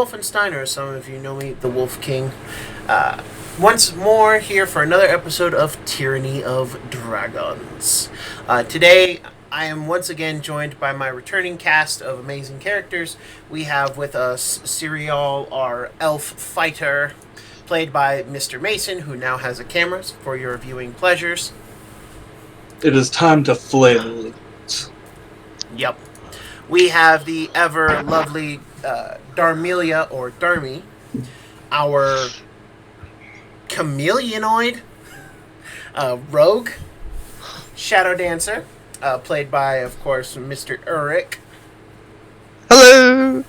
Dr.JWolfenstein, or some of you know me, the Wolf King. Once more here for another episode of Tyranny of Dragons. Today, I am once again joined by my returning cast of amazing characters. We have with us Serial, our elf fighter, played by Mr. Mason, who now has a camera for your viewing pleasures. It is time to flail. Yep. We have the ever lovely Darmelia, or Darmy, our chameleonoid rogue shadow dancer, played by, of course, Mr. Urich. Hello!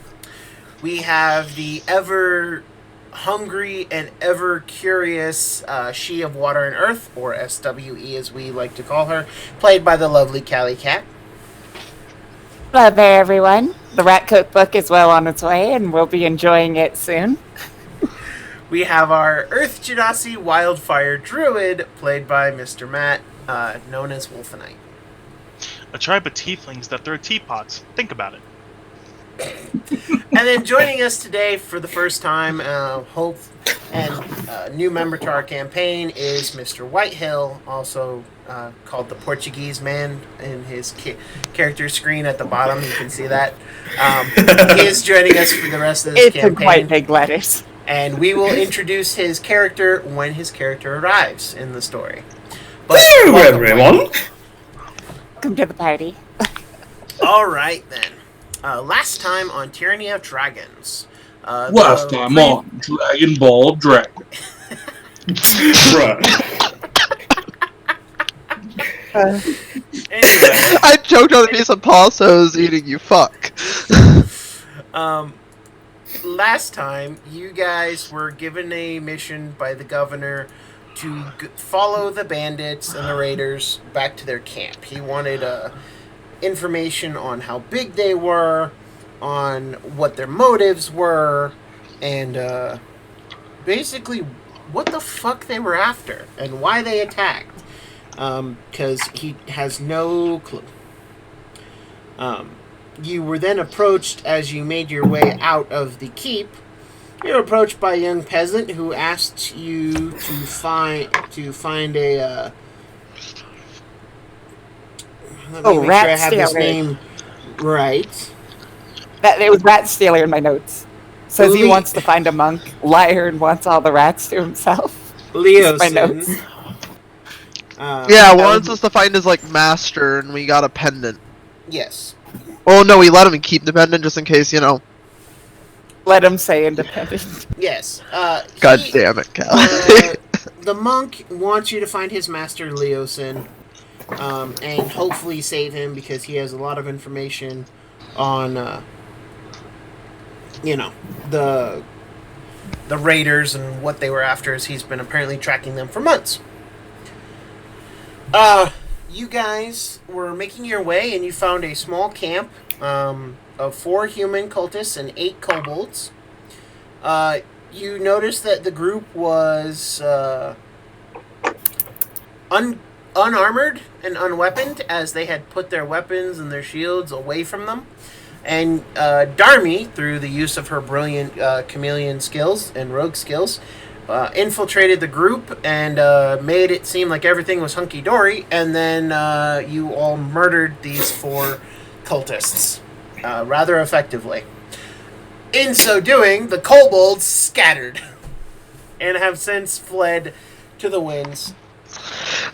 We have the ever hungry and ever curious She of Water and Earth, or SWE as we like to call her, played by the lovely Callie Cat. Hello there, everyone. The Rat Cookbook is well on its way, and we'll be enjoying it soon. We have our Earth Genasi Wildfire Druid, played by Mr. Matt, known as Wolfenite. A tribe of tieflings that throw teapots. Think about it. And then joining us today for the first time, hope and new member to our campaign is Mr. Whitehill, also called the Portuguese Man in his character screen at the bottom. You can see that. He is joining us for the rest of this campaign. It's in quite big letters. And we will introduce his character when his character arrives in the story. But Hello, everyone! Welcome to the party. All right, then. Last time on Tyranny of Dragons. Last time on Dragon Ball Dragon. Right. Anyway, I choked on a piece of pasta I was eating, you fuck. last time you guys were given a mission by the governor to follow the bandits and the raiders back to their camp. He wanted information on how big they were, on what their motives were, and basically what the fuck they were after and why they attacked. Because he has no clue. You were then approached as you made your way out of the keep. You were approached by a young peasant who asked you to find a. Let me make sure I have his name right. It was Rat Stealer in my notes. Says he wants to find a monk. Liar and wants all the rats to himself. Leo. My notes. Yeah, wants us to find his, master, and we got a pendant. Yes. Oh, no, we let him keep the pendant just in case, Let him say independent. Yes. God damn it, Cal. The monk wants you to find his master, Leosin, and hopefully save him because he has a lot of information on, the raiders and what they were after, as he's been apparently tracking them for months. You guys were making your way and you found a small camp of 4 human cultists and 8 kobolds. You noticed that the group was unarmored and unweaponed, as they had put their weapons and their shields away from them. And Darmy, through the use of her brilliant chameleon skills and rogue skills, infiltrated the group and made it seem like everything was hunky-dory, and then you all murdered these 4 cultists rather effectively. In so doing, the kobolds scattered and have since fled to the winds.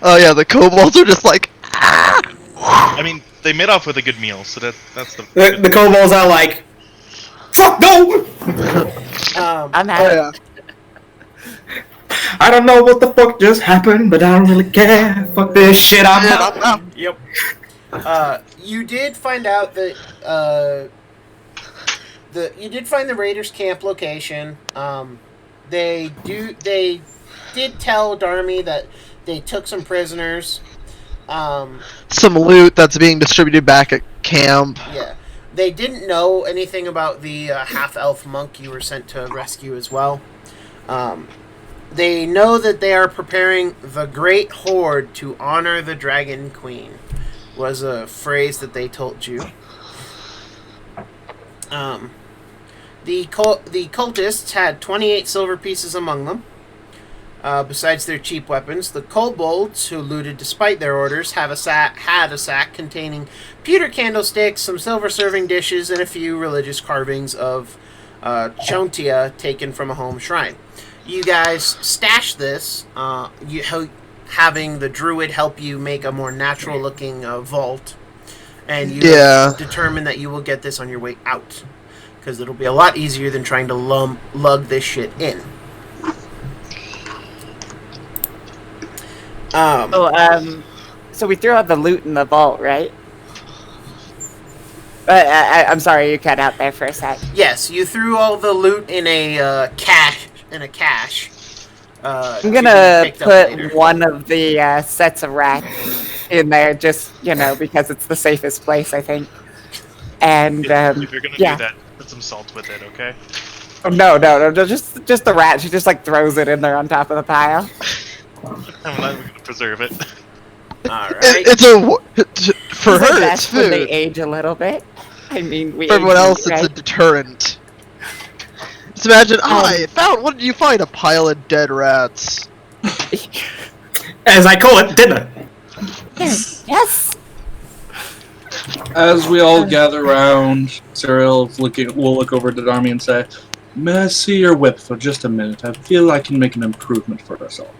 Oh yeah, the kobolds are just like, ah! I mean, they made off with a good meal, so that's the... The kobolds are like, fuck no! I'm out. Oh, yeah. I don't know what the fuck just happened, but I don't really care. Fuck this shit, I'm out. Yep. You did find out that you did find the Raiders' camp location. They did tell Darmy that they took some prisoners. Some loot that's being distributed back at camp. Yeah. They didn't know anything about the half-elf monk you were sent to rescue as well. They know that they are preparing the Great Horde to honor the Dragon Queen, was a phrase that they told you. The cultists had 28 silver pieces among them. Besides their cheap weapons, the kobolds, who looted despite their orders, had a sack containing pewter candlesticks, some silver serving dishes, and a few religious carvings of chontia taken from a home shrine. You guys stash this, having the druid help you make a more natural-looking vault, and you determine that you will get this on your way out, because it'll be a lot easier than trying to lug this shit in. So we threw out the loot in the vault, right? I'm sorry, you cut out there for a sec. Yes, you threw all the loot in a cache. I'm gonna put one of the sets of racks in there, just because it's the safest place, I think. And if you're gonna do that, put some salt with it, okay? Oh, no, just the rat. She just throws it in there on top of the pile. I'm glad we're gonna preserve it. All right. For her, it's food. When they age a little bit. I mean, for everyone else, it's a deterrent. Just imagine, what did you find? A pile of dead rats. As I call it, dinner. Yes. As we all gather around, Cyril will look over to Darmy and say, "May I see your whip for just a minute? I feel I can make an improvement for us all."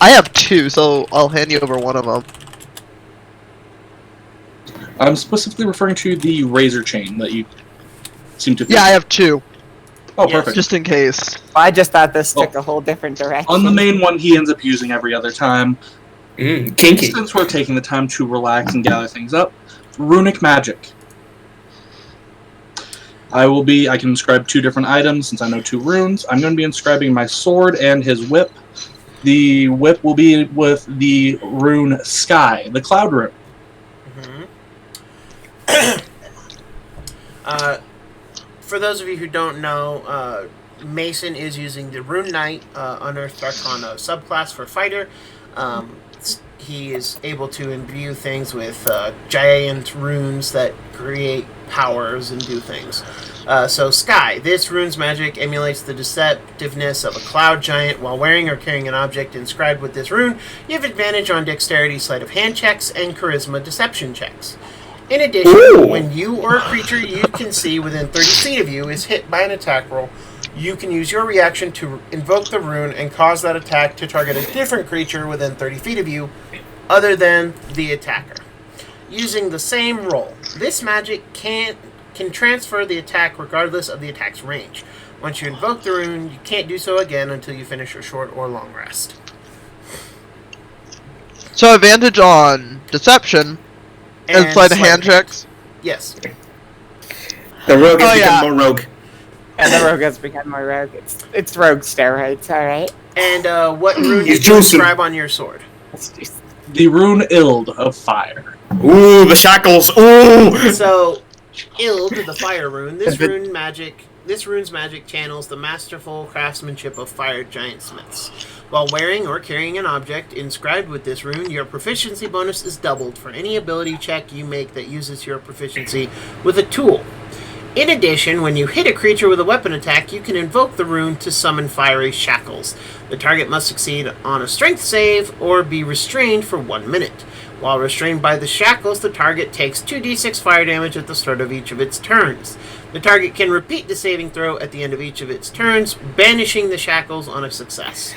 I have two, so I'll hand you over one of them. I'm specifically referring to the razor chain that you seem to... Yeah, I have two. Oh, perfect. Just in case. I just thought this took a whole different direction. On the main one, he ends up using every other time. Kinky. Since we're taking the time to relax and gather things up, runic magic. I can inscribe two different items since I know two runes. I'm going to be inscribing my sword and his whip. The whip will be with the rune Sky, the cloud rune. For those of you who don't know, Mason is using the Rune Knight Unearthed Arcana subclass for fighter. He is able to imbue things with giant runes that create powers and do things. So Sky, this rune's magic emulates the deceptiveness of a cloud giant. While wearing or carrying an object inscribed with this rune, you have advantage on dexterity, sleight of hand checks, and charisma deception checks. In addition, when you or a creature you can see within 30 feet of you is hit by an attack roll, you can use your reaction to invoke the rune and cause that attack to target a different creature within 30 feet of you, other than the attacker. Using the same roll, this magic can transfer the attack regardless of the attack's range. Once you invoke the rune, you can't do so again until you finish a short or long rest. So advantage on deception and sleight of hand checks? Yes. The rogue has become more rogue. And the rogue has become more rogue. It's rogue steroids, alright? And what rune did you inscribe on your sword? The rune Ild of Fire. Ooh, the shackles. Ooh! So, Ild, the fire rune, this rune's magic channels the masterful craftsmanship of fire giant smiths. While wearing or carrying an object inscribed with this rune, your proficiency bonus is doubled for any ability check you make that uses your proficiency with a tool. In addition, when you hit a creature with a weapon attack, you can invoke the rune to summon fiery shackles. The target must succeed on a strength save or be restrained for 1 minute. While restrained by the shackles, the target takes 2d6 fire damage at the start of each of its turns. The target can repeat the saving throw at the end of each of its turns, banishing the shackles on a success.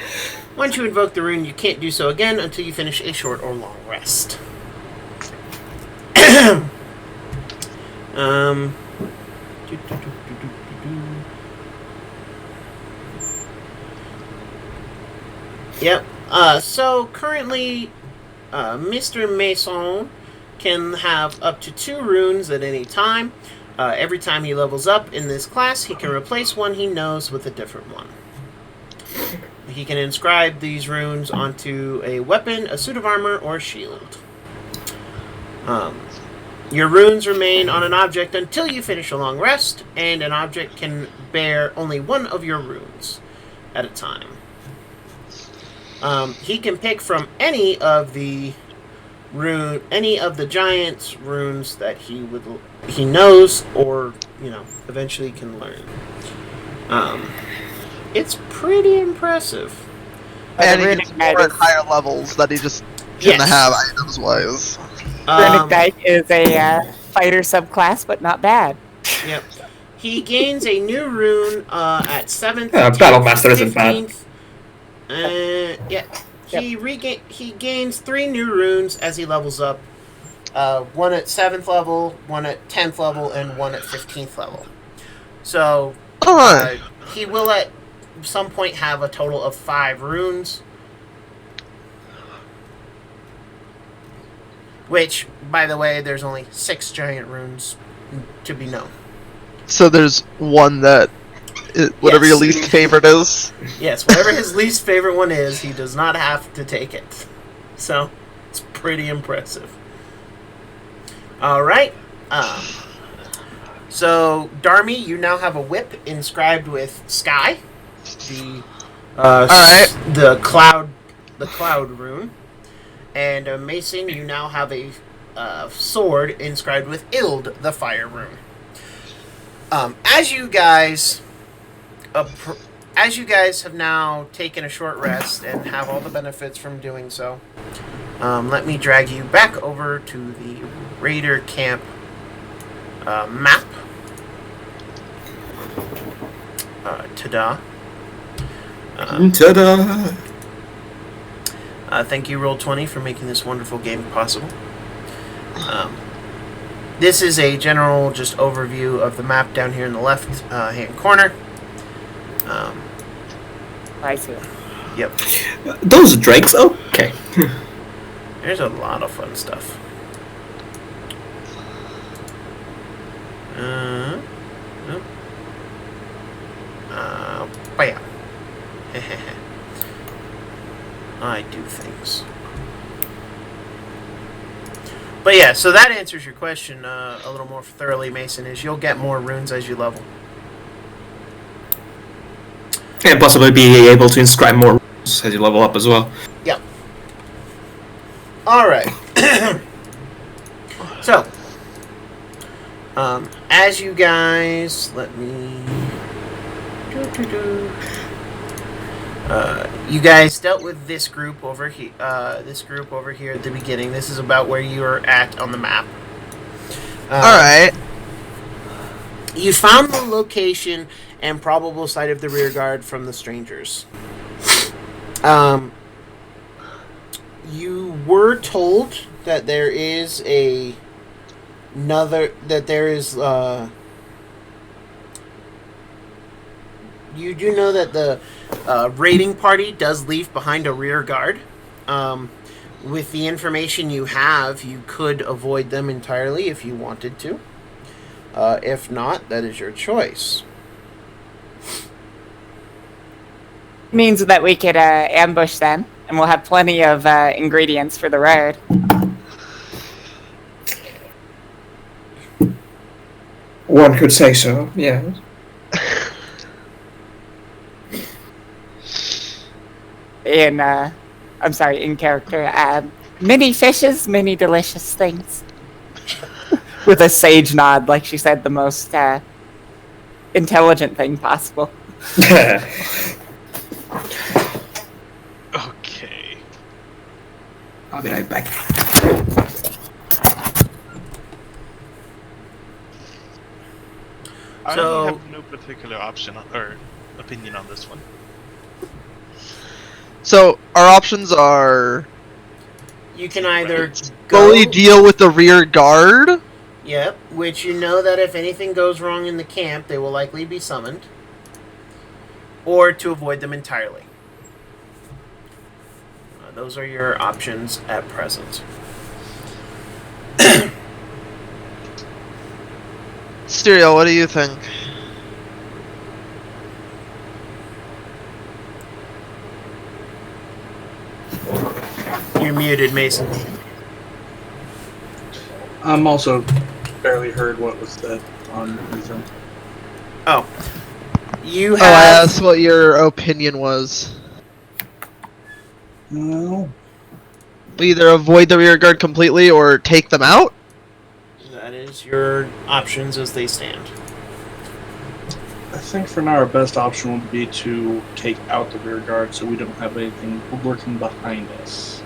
Once you invoke the rune, you can't do so again until you finish a short or long rest. Yep. So currently, Mr. Mason can have up to 2 runes at any time. Every time he levels up in this class, he can replace one he knows with a different one. He can inscribe these runes onto a weapon, a suit of armor, or shield. Your runes remain on an object until you finish a long rest, and an object can bear only one of your runes at a time. He can pick from any of the giant's runes that he would he knows or, eventually can learn. It's pretty impressive. And he Runic gets Knight more at is- higher levels that he just Yes. shouldn't have items wise. Runic Knight is a fighter subclass, but not bad. Yep. He gains a new rune at 7th, Battlemaster isn't bad. 15th. Yeah. He gains 3 new runes as he levels up. One at 7th level, one at 10th level, and one at 15th level. So he will at some point have a total of 5 runes. Which, by the way, there's only 6 giant runes to be known. So there's one that, whatever your least favorite is. Yes, whatever his least favorite one is, he does not have to take it. So, it's pretty impressive. Alright. So, Darmy, you now have a whip inscribed with Sky. The cloud rune. And Mason, you now have a sword inscribed with Ild, the fire rune. As you guys have now taken a short rest and have all the benefits from doing so, let me drag you back over to the Raider Camp map. Ta-da. Ta-da! Thank you, Roll20, for making this wonderful game possible. This is a general just overview of the map down here in the left hand corner. I see. Yep. Those drakes? Okay. There's a lot of fun stuff. But yeah. I do things. But yeah, so that answers your question a little more thoroughly, Mason, is you'll get more runes as you level. And possibly be able to inscribe more runes as you level up as well. Yep. Alright. So, as you guys, let me... you guys dealt with this group over here. At the beginning. This is about where you are at on the map. All right. You found the location and probable site of the rear guard from the strangers. You were told that there is you do know that the raiding party does leave behind a rear guard. With the information you have, you could avoid them entirely if you wanted to. If not, that is your choice. Means that we could ambush them, and we'll have plenty of ingredients for the raid. One could say so, yeah. In character, many fishes, many delicious things. With a sage nod, like she said the most intelligent thing possible. Okay. I'll be right back. I So- have no particular option or opinion on this one. So our options are You can either fully deal with the rear guard. Yep, which you know that if anything goes wrong in the camp, they will likely be summoned. Or to avoid them entirely. Those are your options at present. Stereo, what do you think? You're muted, Mason. I'm also barely heard what was said on reason. Oh. You I have... asked what your opinion was. No. We either avoid the rear guard completely or take them out. That is is your options as they stand. I think for now our best option would be to take out the rear guard so we don't have anything lurking behind us.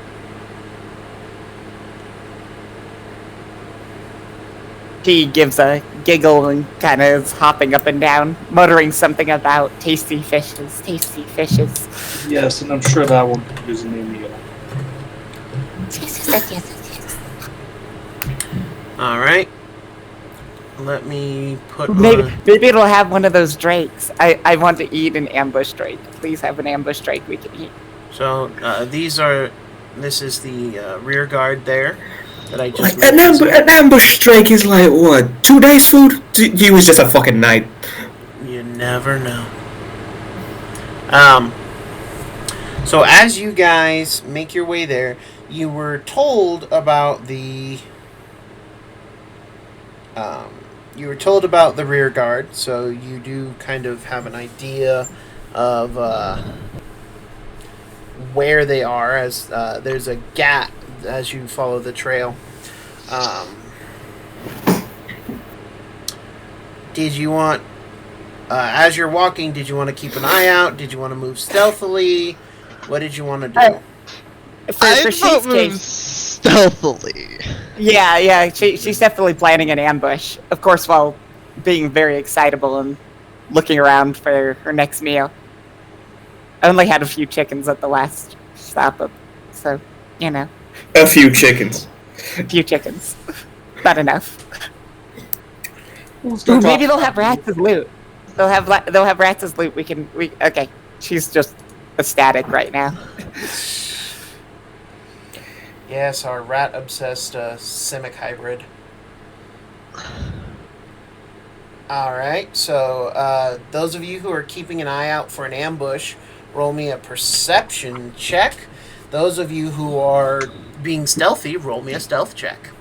He gives a giggle and kind of is hopping up and down, muttering something about tasty fishes, tasty fishes. Yes, and I'm sure that will use a new meal. All right. Let me put Maybe on... it'll have one of those drakes. I want to eat an ambush drake. Please have an ambush drake we can eat. So this is the rear guard there that I just Like, an ambush strike is like, what, 2 days food? He was just a fucking night. You never know. So as you guys make your way there, you were told about the rear guard, so you do kind of have an idea of where they are, as there's a gap as you follow the trail. Did you want, as you're walking, did you want to keep an eye out? Did you want to move stealthily? What did you want to do? For Sheep's move case, stealthily. yeah, she's definitely planning an ambush. Of course, while being very excitable and looking around for her next meal. I only had a few chickens at the last stop, so, you know. A few chickens. A few chickens. Not enough. Let's go Ooh, maybe talk- they'll have rats as loot. They'll have rats as loot. Okay. She's just ecstatic right now. Yes, our rat-obsessed Simic hybrid. Alright, so those of you who are keeping an eye out for an ambush, roll me a perception check. Those of you who are being stealthy, roll me a stealth check.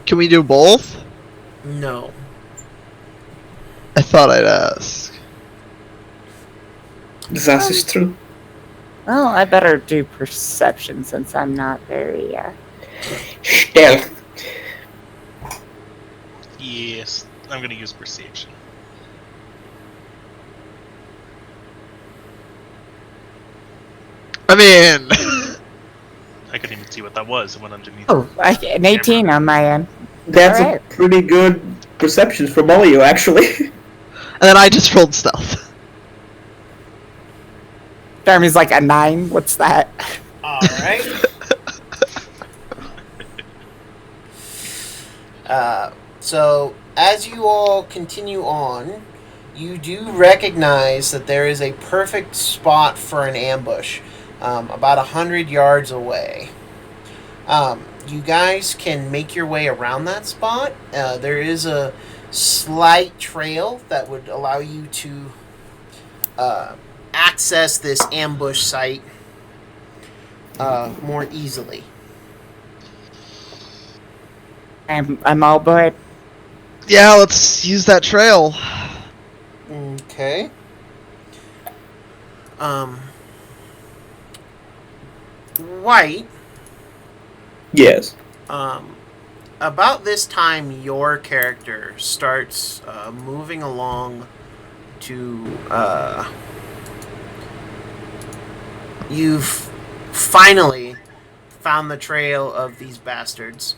Can we do both? No. I thought I'd ask. This is true. Well, I better do perception since I'm not very, Stealth. Yes, I'm gonna use perception. I mean, I couldn't even see what that was. It went underneath. Oh, an 18 on my end. That's Alright. a pretty good perception from all of you, actually. and then I just rolled stealth. Darmy's like a 9. What's that? Alright. So, as you all continue on, you do recognize that there is a perfect spot for an ambush, about 100 yards away. You guys can make your way around that spot. There is a slight trail that would allow you to access this ambush site more easily. I'm all aboard. Yeah, let's use that trail. Okay. White. Yes. About this time, your character starts moving along to. You've finally found the trail of these bastards,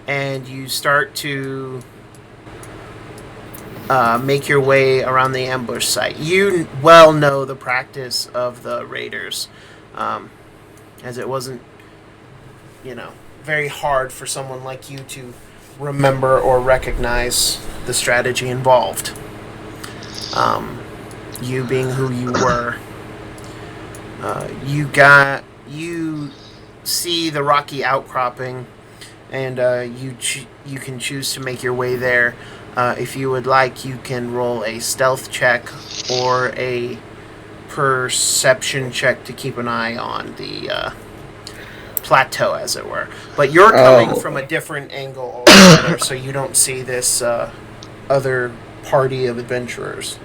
and you start to make your way around the ambush site. You well know the practice of the raiders, as it wasn't, very hard for someone like you to remember or recognize the strategy involved. You being who you were, you see the rocky outcropping, and you can choose to make your way there. If you would like, you can roll a stealth check or a perception check to keep an eye on the plateau, as it were. But you're coming from a different angle altogether, so you don't see this other party of adventurers.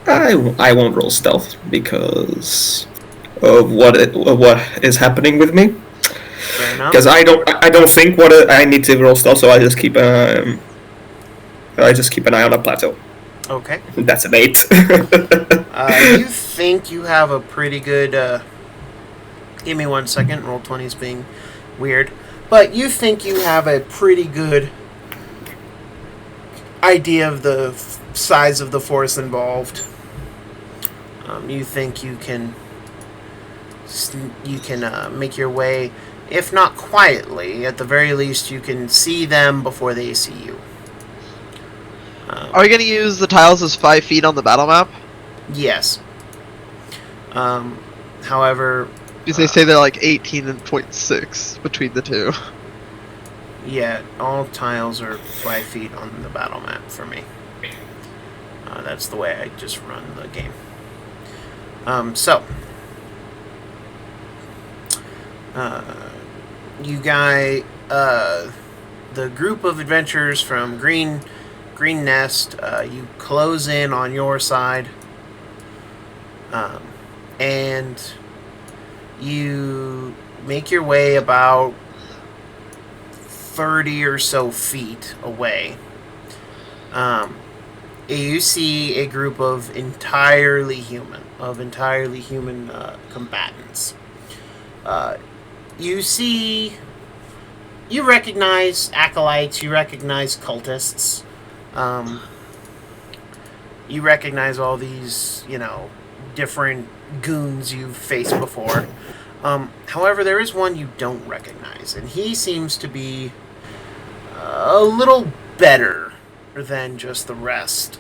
I won't roll stealth because of what is happening with me. Fair enough. Because I don't think what I need to roll stealth, so I just keep an eye on a plateau. Okay. That's an 8. You think you have a pretty good. Give me 1 second. Roll20's being weird, but you think you have a pretty good idea of the size of the force involved. You think you can make your way, if not quietly, at the very least you can see them before they see you. Are we going to use the tiles as 5 feet on the battle map? Yes. However, Because they say they're like 18 and 0.6 between the two. yeah, all tiles are 5 feet on the battle map for me. That's the way I just run the game. You guys, the group of adventurers from Green Nest, you close in on your side, and you make your way about 30 or so feet away. You see a group of entirely human combatants. You recognize acolytes, you recognize cultists, you recognize all these, different goons you've faced before. However, there is one you don't recognize, and he seems to be a little better than just the rest.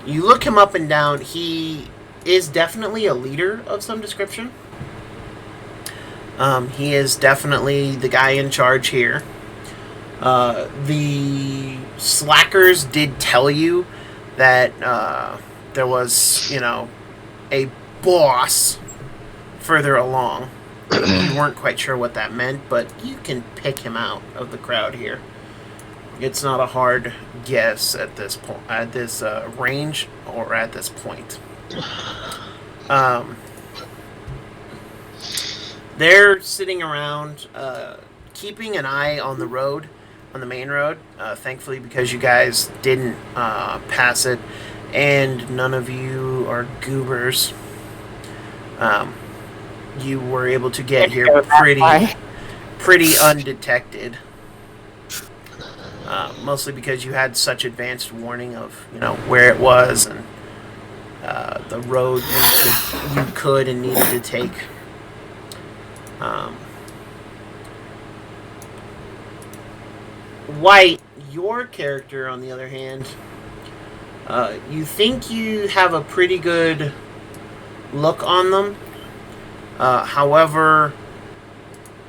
You look him up and down, he is definitely a leader of some description. He is definitely the guy in charge here. The slackers did tell you that there was, a boss further along. You weren't quite sure what that meant, but you can pick him out of the crowd here. It's not a hard guess at this point, at this range, or at this point. They're sitting around, keeping an eye on the road, on the main road. Thankfully, because you guys didn't pass it, and none of you are goobers. You were able to get here pretty undetected. Mostly because you had such advanced warning of where it was and the road you could and needed to take. White, your character, on the other hand, you think you have a pretty good look on them. However,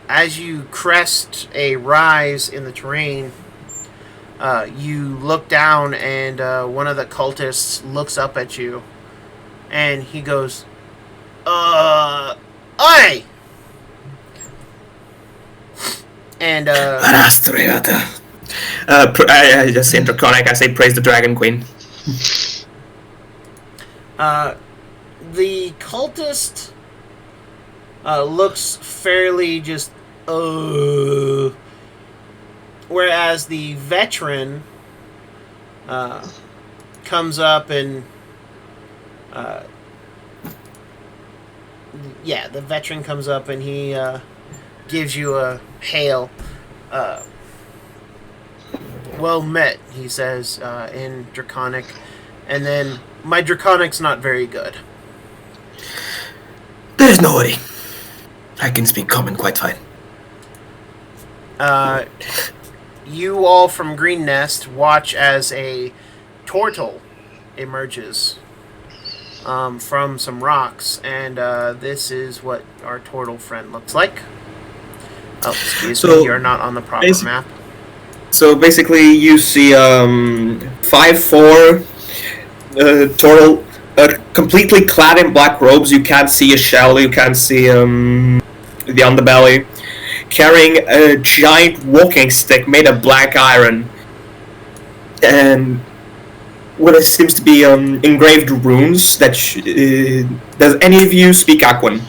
as you crest a rise in the terrain, you look down and one of the cultists looks up at you and he goes, "Oi!" And I just in Draconic, I say praise the Dragon Queen. the cultist looks fairly just whereas the veteran comes up and the veteran comes up and he gives you a hail. Well met, he says in Draconic, and then my Draconic's not very good. There's no way. I can speak common quite fine. You all from Green Nest watch as a turtle emerges from some rocks, and this is what our turtle friend looks like. Oh, excuse me, you're not on the proper map. So basically, you see 5'4" turtle, completely clad in black robes. You can't see a shell. You can't see the underbelly. Carrying a giant walking stick made of black iron, and what seems to be engraved runes. Does any of you speak Aquan?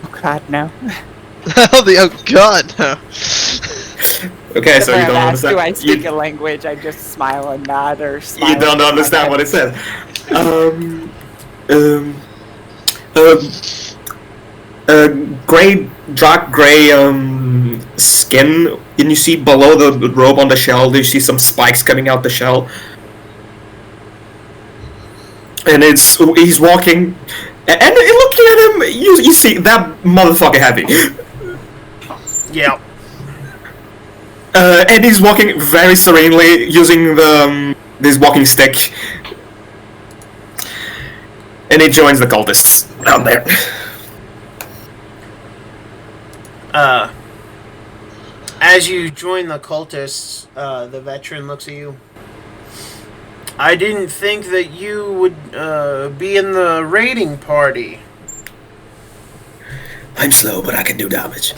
Oh God, no. Oh god, no. Okay, so you don't Asked, do understand. I speak a language? I just smile and nod, or smile. You don't and understand what nod. it says. Um, gray, dark gray skin, and you see below the robe on the shell, you see some spikes coming out the shell. And he's walking, and looking at him, you see that motherfucker heavy. Yeah. And he's walking very serenely, using this walking stick. And he joins the cultists down there. As you join the cultists, the veteran looks at you. I didn't think that you would be in the raiding party. I'm slow, but I can do damage.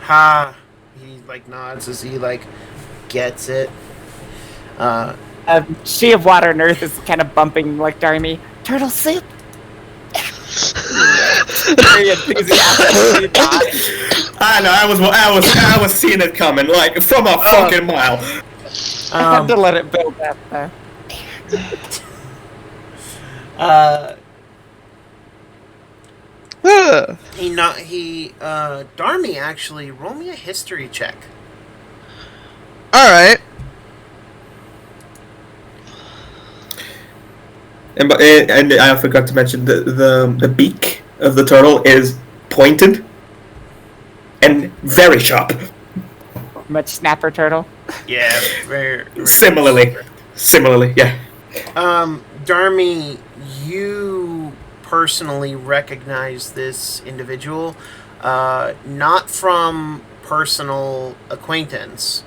Ha. He nods as he gets it. She of Water and Earth is kind of bumping Darmy. Turtle soup. Very enthusiastic. I know. I was seeing it coming, from a fucking mile. I had to let it build up there. Darmy, actually, roll me a history check. Alright. And I forgot to mention the beak of the turtle is pointed and very sharp. Much snapper turtle. Yeah, very Similarly, yeah. Darmy, you personally recognize this individual, not from personal acquaintance,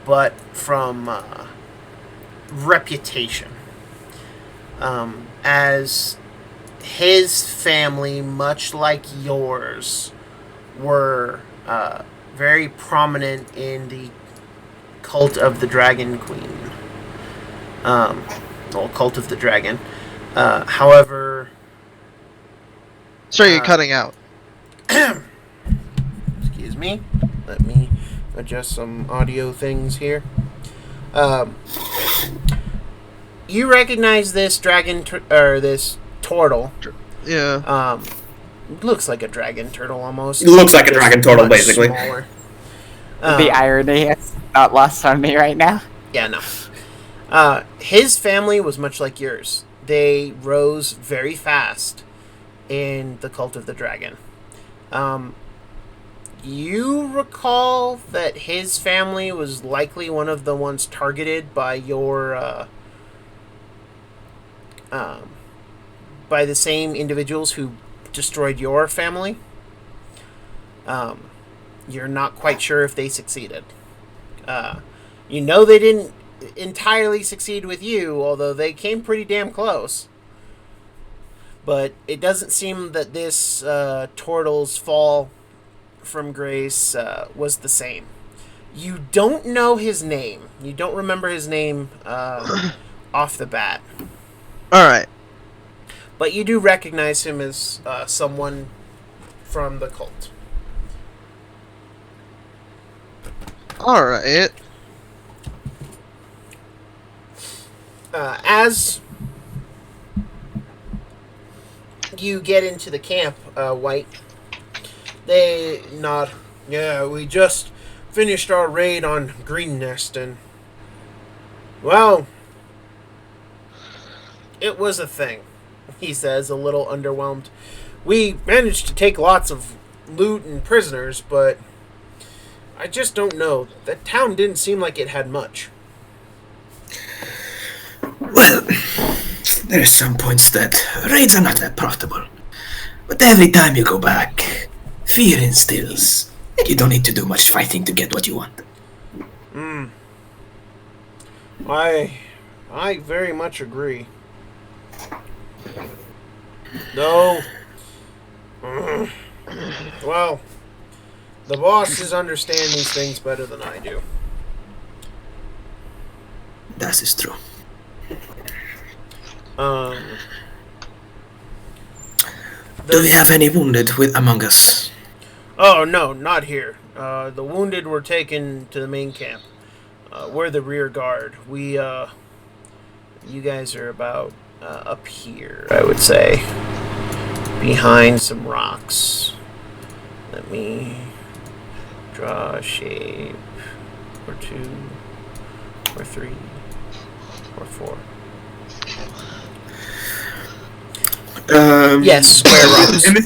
but from reputation. As his family, much like yours, were very prominent in the cult of the Dragon Queen. Cult of the Dragon. However... Sorry, you're cutting out. Excuse me. Let me adjust some audio things here. You recognize this dragon, or this turtle. Yeah. Looks like a dragon turtle almost. It looks like a dragon turtle, basically. Smaller. The irony is not lost on me right now. Yeah, no. His family was much like yours. They rose very fast in the cult of the dragon. You recall that his family was likely one of the ones targeted by your by the same individuals who destroyed your family. You're not quite sure if they succeeded. You know they didn't entirely succeed with you, although they came pretty damn close. But it doesn't seem that this turtle's fall from grace was the same. You don't know his name. You don't remember his name off the bat. Alright. But you do recognize him as someone from the cult. Alright. As you get into the camp, White, they nod. Yeah, we just finished our raid on Green Nest, and well, it was a thing, he says, a little underwhelmed. We managed to take lots of loot and prisoners, but I just don't know. The town didn't seem like it had much. Well, there are some points that raids are not that profitable. But every time you go back, fear instills, and you don't need to do much fighting to get what you want. I very much agree. No. Well, the bosses understand these things better than I do. That is true. Do we have any wounded among us? Oh, no, not here. The wounded were taken to the main camp. We're the rear guard. You guys are about up here, I would say. Behind some rocks. Let me draw a shape. Or 2, or 3, or 4. Yes, square rocks. And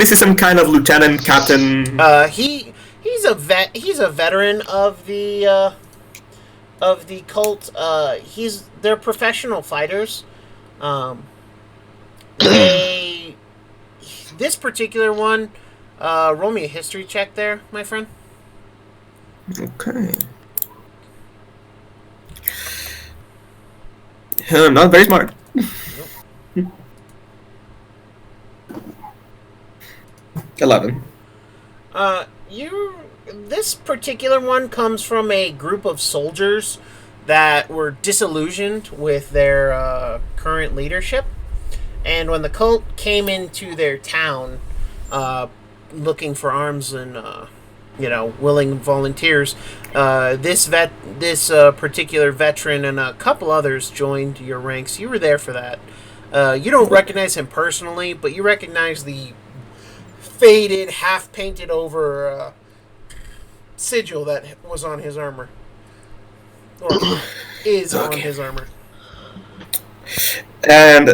this is some kind of lieutenant, captain. He's a veteran of the cult. They're professional fighters. This particular one, roll me a history check there, my friend. Okay. Not very smart. Nope. 11. This particular one comes from a group of soldiers that were disillusioned with their current leadership, and when the cult came into their town, looking for arms and willing volunteers, this particular veteran and a couple others joined your ranks. You were there for that. You don't recognize him personally, but you recognize the faded, half-painted over sigil that was on his armor. Or is on his armor. And,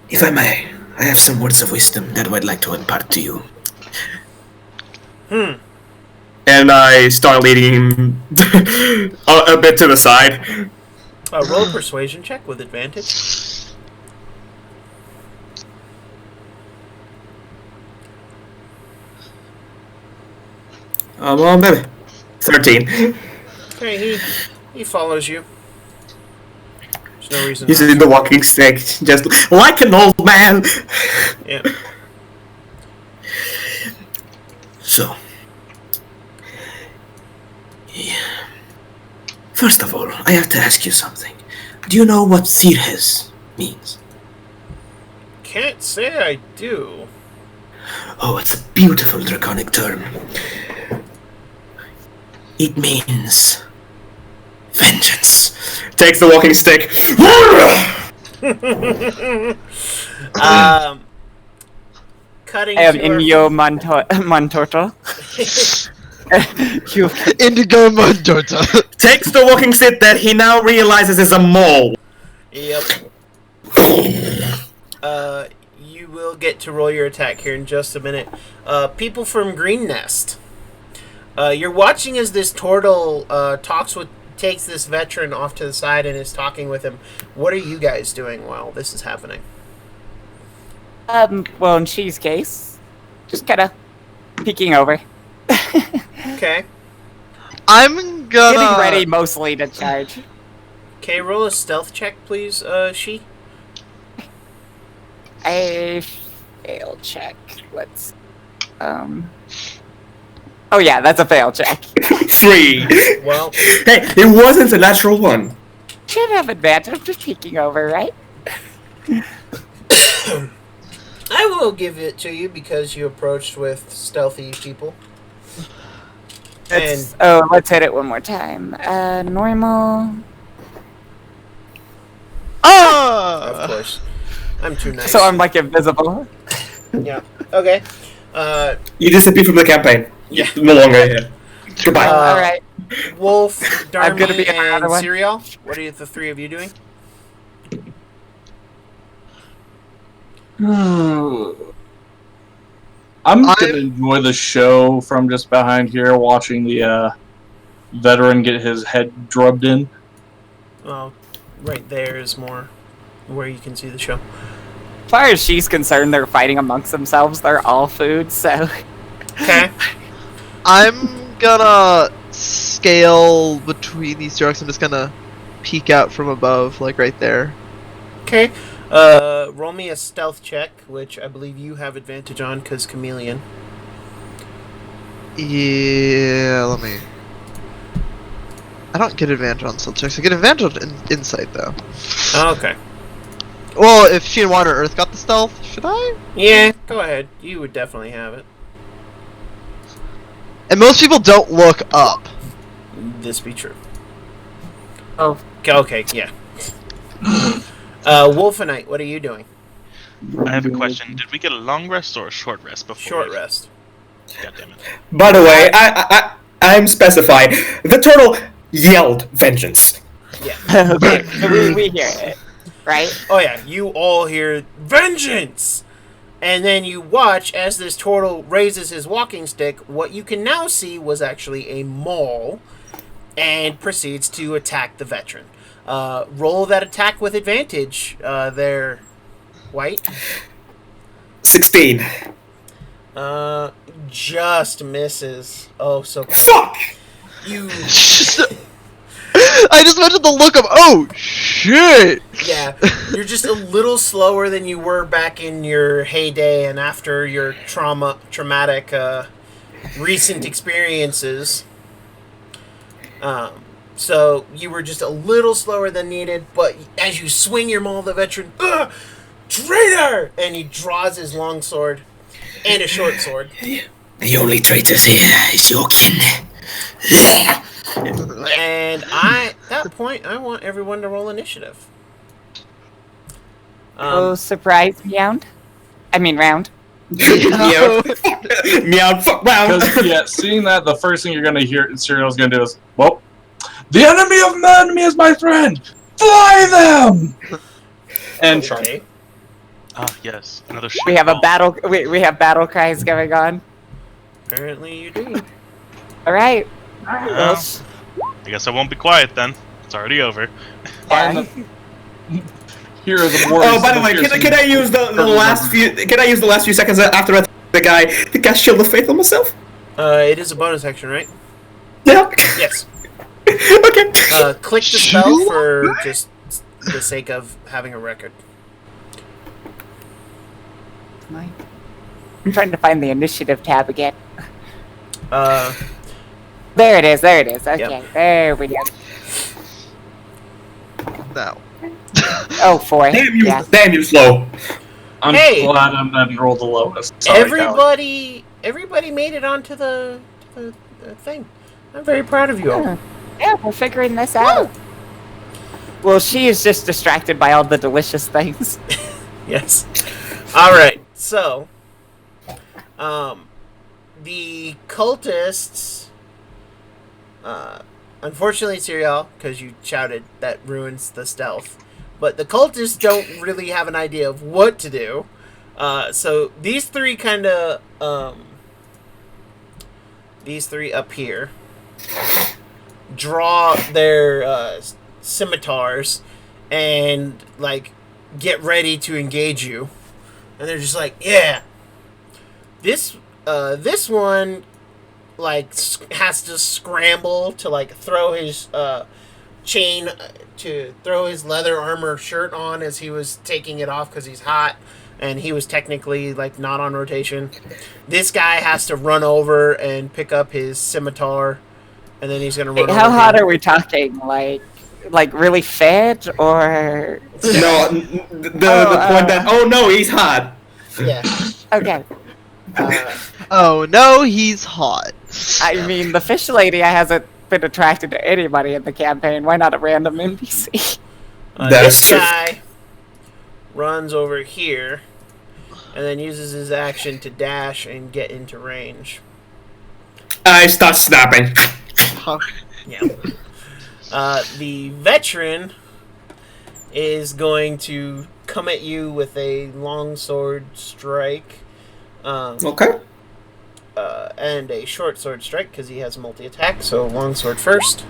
if I may, I have some words of wisdom that I'd like to impart to you. And I start leading him a bit to the side. Roll a persuasion check with advantage. Well, maybe. 13. Okay, he follows you. There's no reason. He's in the walking stick, just like an old man. Yeah. So, first of all, I have to ask you something. Do you know what Thirhes means? Can't say I do. Oh, it's a beautiful draconic term. It means vengeance. Takes the walking stick. Cutting Inyo Mantorto. Indigo Mandota. Takes the walking stick that he now realizes is a mole. Yep. You will get to roll your attack here in just a minute. People from Green Nest. You're watching as this turtle takes this veteran off to the side and is talking with him. What are you guys doing while this is happening? Well, in She's case, just kind of peeking over. Okay. I'm gonna... Getting ready mostly to charge. Okay, roll a stealth check, please, She. A fail check. Let's... Oh yeah, that's a fail check. 3. Well... Hey, it wasn't a natural one. Should have advantage, just peeking over, right? I will give it to you because you approached with stealthy people. Let's hit it one more time. Normal. Of course. I'm too nice. So I'm like invisible. Yeah. Okay. You disappear from the campaign. Yeah. No longer here. Goodbye. Alright. Wolf, Darmy, gonna be and another one. Serial. What are the three of you doing? I'm gonna enjoy the show from just behind here, watching the veteran get his head drubbed in. Oh, right there is more where you can see the show. As far as she's concerned, they're fighting amongst themselves. They're all food, so... Okay. I'm gonna scale between these two rocks. I'm just gonna peek out from above, like right there. Okay. Roll me a stealth check, which I believe you have advantage on because chameleon. Yeah, let me... I don't get advantage on stealth checks. I get advantage on insight though. Okay. Well, if She and Water and Earth got the stealth, should I? Yeah, go ahead. You would definitely have it. And most people don't look up. This be true. Oh, Okay, yeah. Wolfenite, what are you doing? I have a question. Did we get a long rest or a short rest before? Short rest. God damn it. By the way, I'm specifying. The turtle yelled vengeance. Yeah. okay. So we hear it, right? Oh yeah, you all hear vengeance! And then you watch as this turtle raises his walking stick. What you can now see was actually a maul and proceeds to attack the veteran. Roll that attack with advantage there, White. 16. Just misses. Oh, so close. Fuck! You, I just mentioned the look of, oh, shit! yeah, you're just a little slower than you were back in your heyday and after your traumatic recent experiences. So you were just a little slower than needed, but as you swing your maul, the veteran, traitor! And he draws his long sword and a short sword. The only traitors here is your kin. And at that point, I want everyone to roll initiative. Oh, surprise round. I mean round. Meow. Meow. Fuck round. Because, yeah, seeing that, the first thing you're going to hear Serial's going to do is, well, the enemy of my enemy is my friend! Fly them! And charge. Okay. Ah, yes. Another shit. We have a ball. battle. We have battle cries going on. Apparently you do. All right. Well, I guess I won't be quiet then. It's already over. Yeah. Here are the warriors. Oh, by the way, can I use the last few? Can I use the last few seconds after I the guy to cast Shield of Faith on myself? It is a bonus action, right? Yeah. Yes. Okay. Click the spell for just the sake of having a record. I'm trying to find the initiative tab again. Uh, There it is. There it is. Okay. Yep. There we go. No. Oh, 4. Yeah. Damn you, slow. I'm Hey! glad I didn't roll the lowest. Sorry, Callie. everybody made it onto the thing. I'm very proud of you all. Yeah, we're figuring this out. Well, she is just distracted by all the delicious things. Yes. All right. So, the cultists. Unfortunately, Serial, because you shouted, that ruins the stealth. But the cultists don't really have an idea of what to do. So these three these three up here draw their scimitars and like get ready to engage you, and they're just like, yeah, this one like has to scramble to like throw his chain to throw his leather armor shirt on as he was taking it off because he's hot and he was technically like not on rotation. This guy has to run over and pick up his scimitar, and then he's gonna run. How over hot him. are we talking? Like really fed or? No, the point that no, he's hot. Yeah. Okay. Oh no, he's hot. I mean, the fish lady hasn't been attracted to anybody in the campaign. Why not a random NPC? That This is true. guy runs over here and then uses his action to dash and get into range. I start snapping. Yeah. The veteran is going to come at you with a longsword strike. Okay. And a short sword strike because he has multi-attack, so longsword first.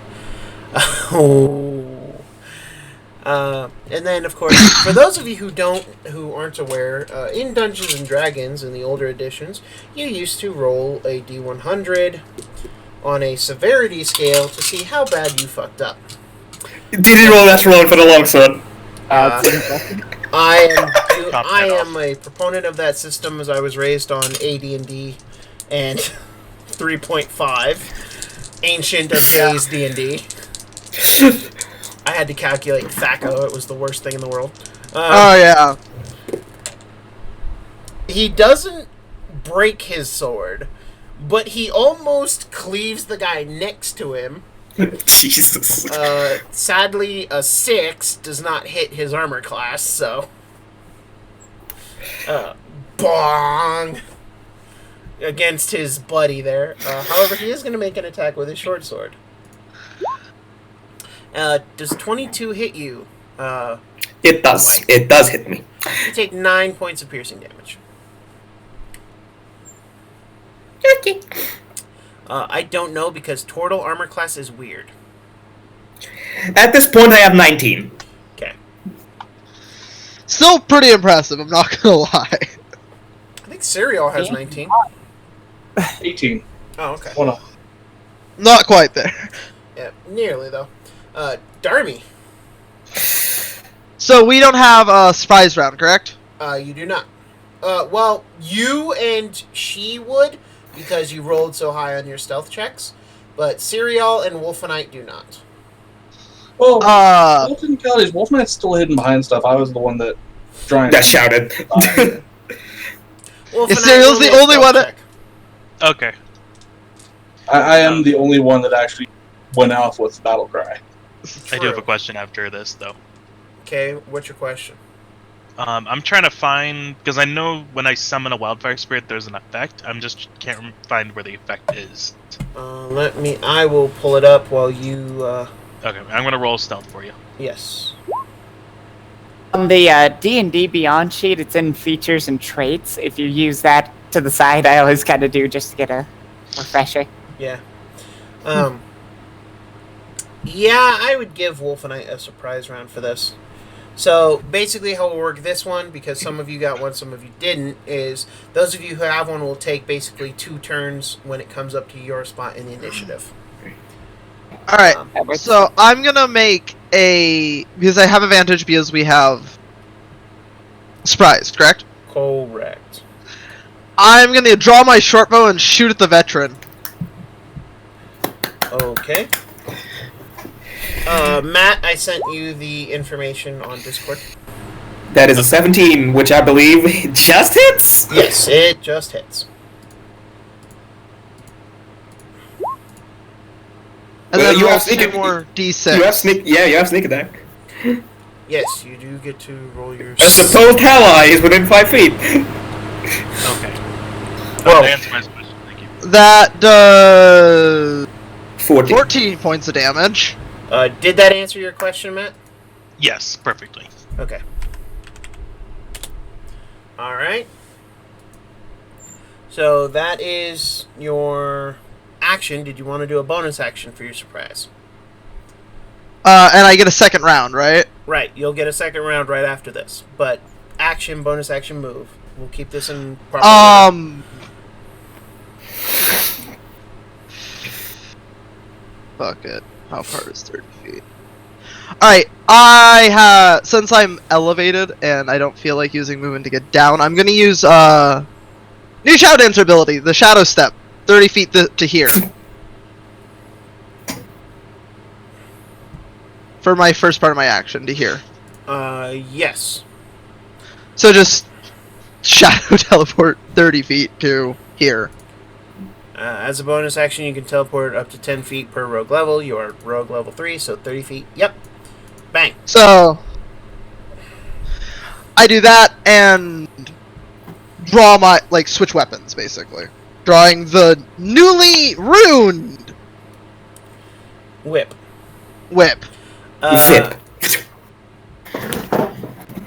And then, of course, for those of you who aren't aware, in Dungeons and Dragons in the older editions, you used to roll a D100 on a severity scale to see how bad you fucked up. Didn't roll that roll for the longsword. I am a proponent of that system as I was raised on AD&D and 3.5 ancient of days D&D. I had to calculate THACO. It was the worst thing in the world. Oh yeah. He doesn't break his sword, but he almost cleaves the guy next to him. Jesus. Sadly, a 6 does not hit his armor class, so... bong! Against his buddy there. However, he is going to make an attack with his short sword. Does 22 hit you? It does. It does hit me. You take 9 points of piercing damage. Okay. I don't know because Tortle armor class is weird. At this point, I have 19. Okay. Still pretty impressive. I'm not gonna lie. I think Serial has 19. 18. Oh, okay. Hold on. Not quite there. Yeah, nearly though. Darmy. So we don't have a surprise round, correct? You do not. Well, you and she would, because you rolled so high on your stealth checks, but Serial and Wolfenite do not. Well, technicalities, Wolfman's still hidden behind stuff. I was the one that shouted. Wolfenite Serial's the only one that... Okay. I am the only one that actually went off with battle cry. I do have a question after this, though. Okay, what's your question? I'm trying to find, because I know when I summon a wildfire spirit, there's an effect. I'm just can't find where the effect is. I will pull it up while you, Okay, I'm gonna roll stealth for you. Yes. On the D&D Beyond sheet, it's in features and traits. If you use that to the side, I always kind of do just to get a refresher. Yeah. Yeah, I would give Wolfenite a surprise round for this. So, basically how we'll work this one, because some of you got one, some of you didn't, is those of you who have one will take basically 2 turns when it comes up to your spot in the initiative. Alright, so I'm gonna make a... Because I have advantage because we have... Surprise, correct? Correct. I'm gonna draw my short bow and shoot at the veteran. Okay. Matt, I sent you the information on Discord. That is a 17, which I believe just hits? Yes, it just hits. And Well, then you roll have sneak 2 at- more d6. You have sneak. Yeah, you have sneak attack. Yes, you do get to roll your... A supposed ally is within 5 feet. Okay. Well- That answers my question. Thank you. That does... 14. 14 points of damage. Did that answer your question, Matt? Yes, perfectly. Okay. Alright. So that is your action. Did you want to do a bonus action for your surprise? And I get a second round, right? Right, you'll get a second round right after this. But action, bonus action, move. We'll keep this in proper order. Fuck it. How far is 30 feet? Alright, since I'm elevated and I don't feel like using movement to get down, I'm gonna use, new Shadow Dancer ability, the Shadow Step. 30 feet to here. For my first part of my action, to here. Yes. So just Shadow Teleport 30 feet to here. As a bonus action, you can teleport up to 10 feet per rogue level. You are rogue level 3, so 30 feet. Yep. Bang. So, I do that and draw my, switch weapons, basically. Drawing the newly runed Whip. whip. Zip.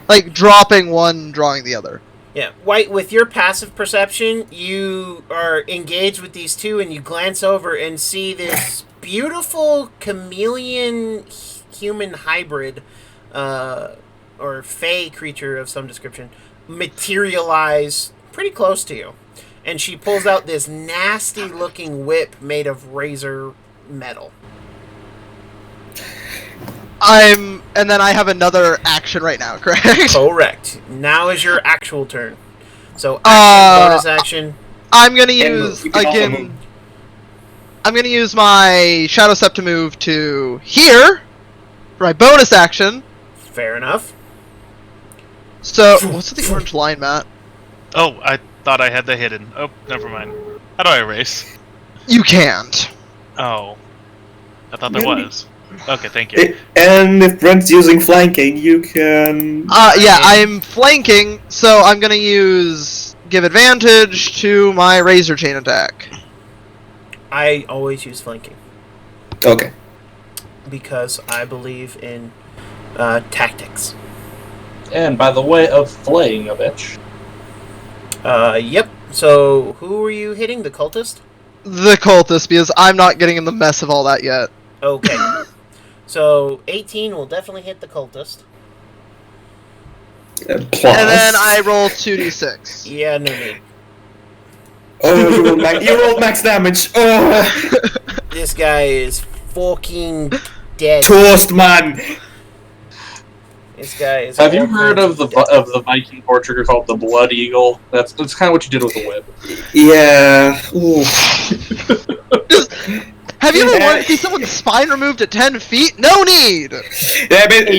Like, dropping one, drawing the other. Yeah, White, with your passive perception, you are engaged with these two, and you glance over and see this beautiful chameleon-human hybrid, or fey creature of some description, materialize pretty close to you. And she pulls out this nasty-looking whip made of razor metal. And then I have another action right now, correct? Correct. Now is your actual turn. So, action, bonus action. I'm gonna use, you can also again... move. I'm gonna use my Shadow Step to move to here. For my bonus action. Fair enough. So, what's the orange line, Matt? Oh, I thought I had the hidden. Oh, never mind. How do I erase? You can't. Oh. I thought there Maybe. was. Okay, thank you. And if Brent's using flanking, you can. Yeah, I'm flanking, so I'm gonna give advantage to my razor chain attack. I always use flanking Okay. because I believe in tactics. And by the way of flaying a bitch, Yep. So, who were you hitting? The cultist? The cultist, because I'm not getting in the mess of all that yet. Okay. So, 18 will definitely hit the cultist. Plus. And then I roll 2d6. Yeah, no need. Oh, you rolled max damage. Oh, This guy is fucking dead. toast, man. This guy is. have you all heard kinds of dead. the Viking torture called the Blood Eagle? That's kind of what you did with the whip. Yeah. Ooh. Have you ever wanted to see someone's spine removed at 10 feet? No need! Yeah, but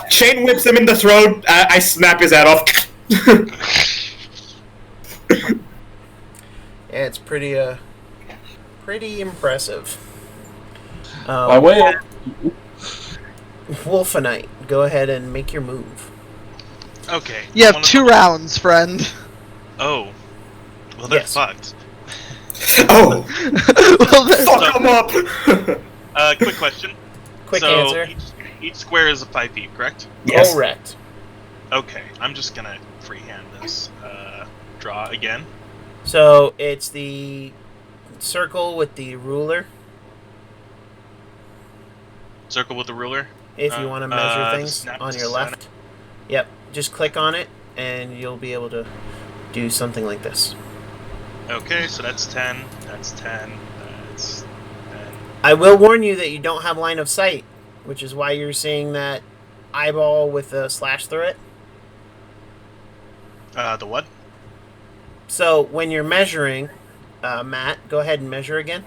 chain whips him in the throat. I snap his head off. Yeah, it's pretty impressive. By way of Wolfenite, go ahead and make your move. Okay. You have one of 2 rounds, friend. Oh. Well, they're Yes. fucked. Oh, Well, fuck him up. Quick question. Quick so answer. Each square is 5 feet, correct? Yes. Correct. Okay, I'm just gonna freehand this. Draw again. So it's the circle with the ruler. Circle with the ruler. If you want to measure things snap on to your center. left. Yep. Just click on it, and you'll be able to do something like this. Okay, so that's 10. That's 10. That's 10. I will warn you that you don't have line of sight, which is why you're seeing that eyeball with a slash through it. The what? So when you're measuring, Matt, go ahead and measure again.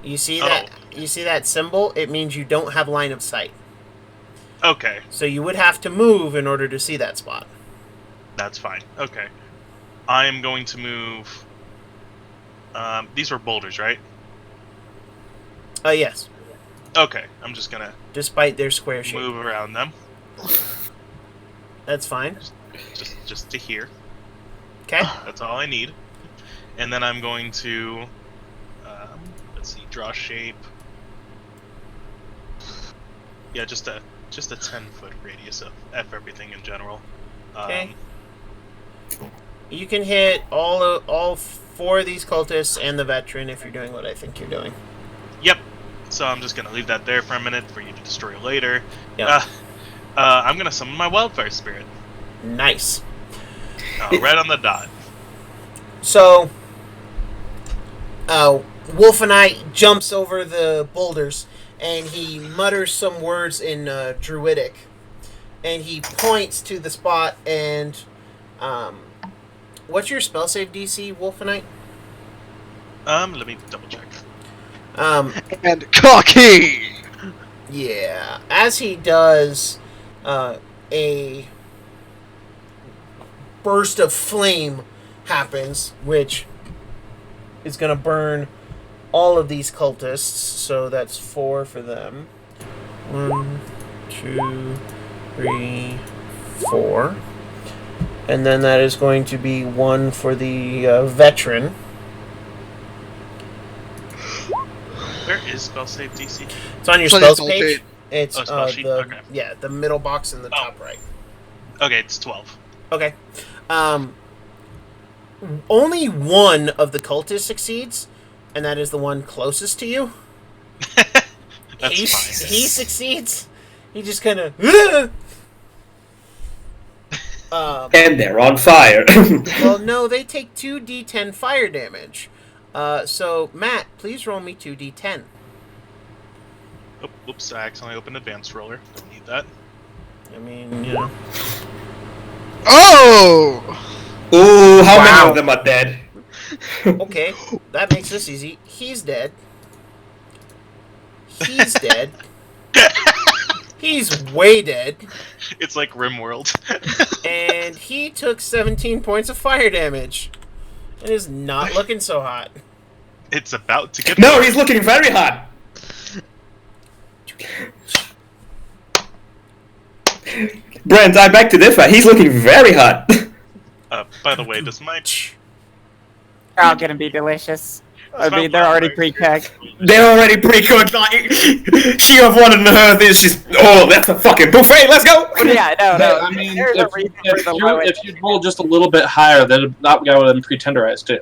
You see that? You see that symbol? It means you don't have line of sight. Okay, So you would have to move in order to see that spot. that's fine. Okay. I am going to move. These were boulders, right? Yes. Okay, I'm just gonna Despite their square shape. move around them. That's fine. Just to here. Okay. That's all I need. And then I'm going to, let's see, draw shape. Yeah, just a 10-foot radius of everything in general. Okay. You can hit all 4 of these cultists and the veteran if you're doing what I think you're doing. Yep. So I'm just gonna leave that there for a minute for you to destroy later. Yep. I'm gonna summon my wildfire spirit. Nice. Right on the dot. So, Wolfenite jumps over the boulders and he mutters some words in Druidic, and he points to the spot. And what's your spell save DC, Wolfenite? Let me double check. And cocky! Yeah. As he does, a burst of flame happens, which is going to burn all of these cultists. So that's 4 for them. 1, 2, 3, 4. And then that is going to be 1 for the veteran. Where is spell save DC? It's on your It's on your spells spell page. sheet. It's spell sheet? Okay. the middle box in the top right. Okay, it's 12. Okay. Only one of the cultists succeeds, and that is the one closest to you. That's he fine. he succeeds. He just kind of. And they're on fire. Well, no, they take 2d10 fire damage. So Matt, please roll me 2d10. Oh, oops, I accidentally opened advanced roller. Don't need that. I mean, you know. Oh! Ooh, how Wow. many of them are dead? Okay, that makes this easy. He's dead. He's dead. He's way dead. It's like RimWorld. And he took 17 points of fire damage. It is not looking so hot. It's about to get. No, he's looking very hot. Brent, I beg to differ. He's looking very hot. By the way, does my They're all gonna be delicious. I mean, they're already pre-cooked. They're already pre-cooked. Like, she have one in her. She's that's a fucking buffet. Let's go. Yeah, no. I mean, There's a reason for the lowest. if you roll just a little bit higher, then that guy would have been pre-tenderized too.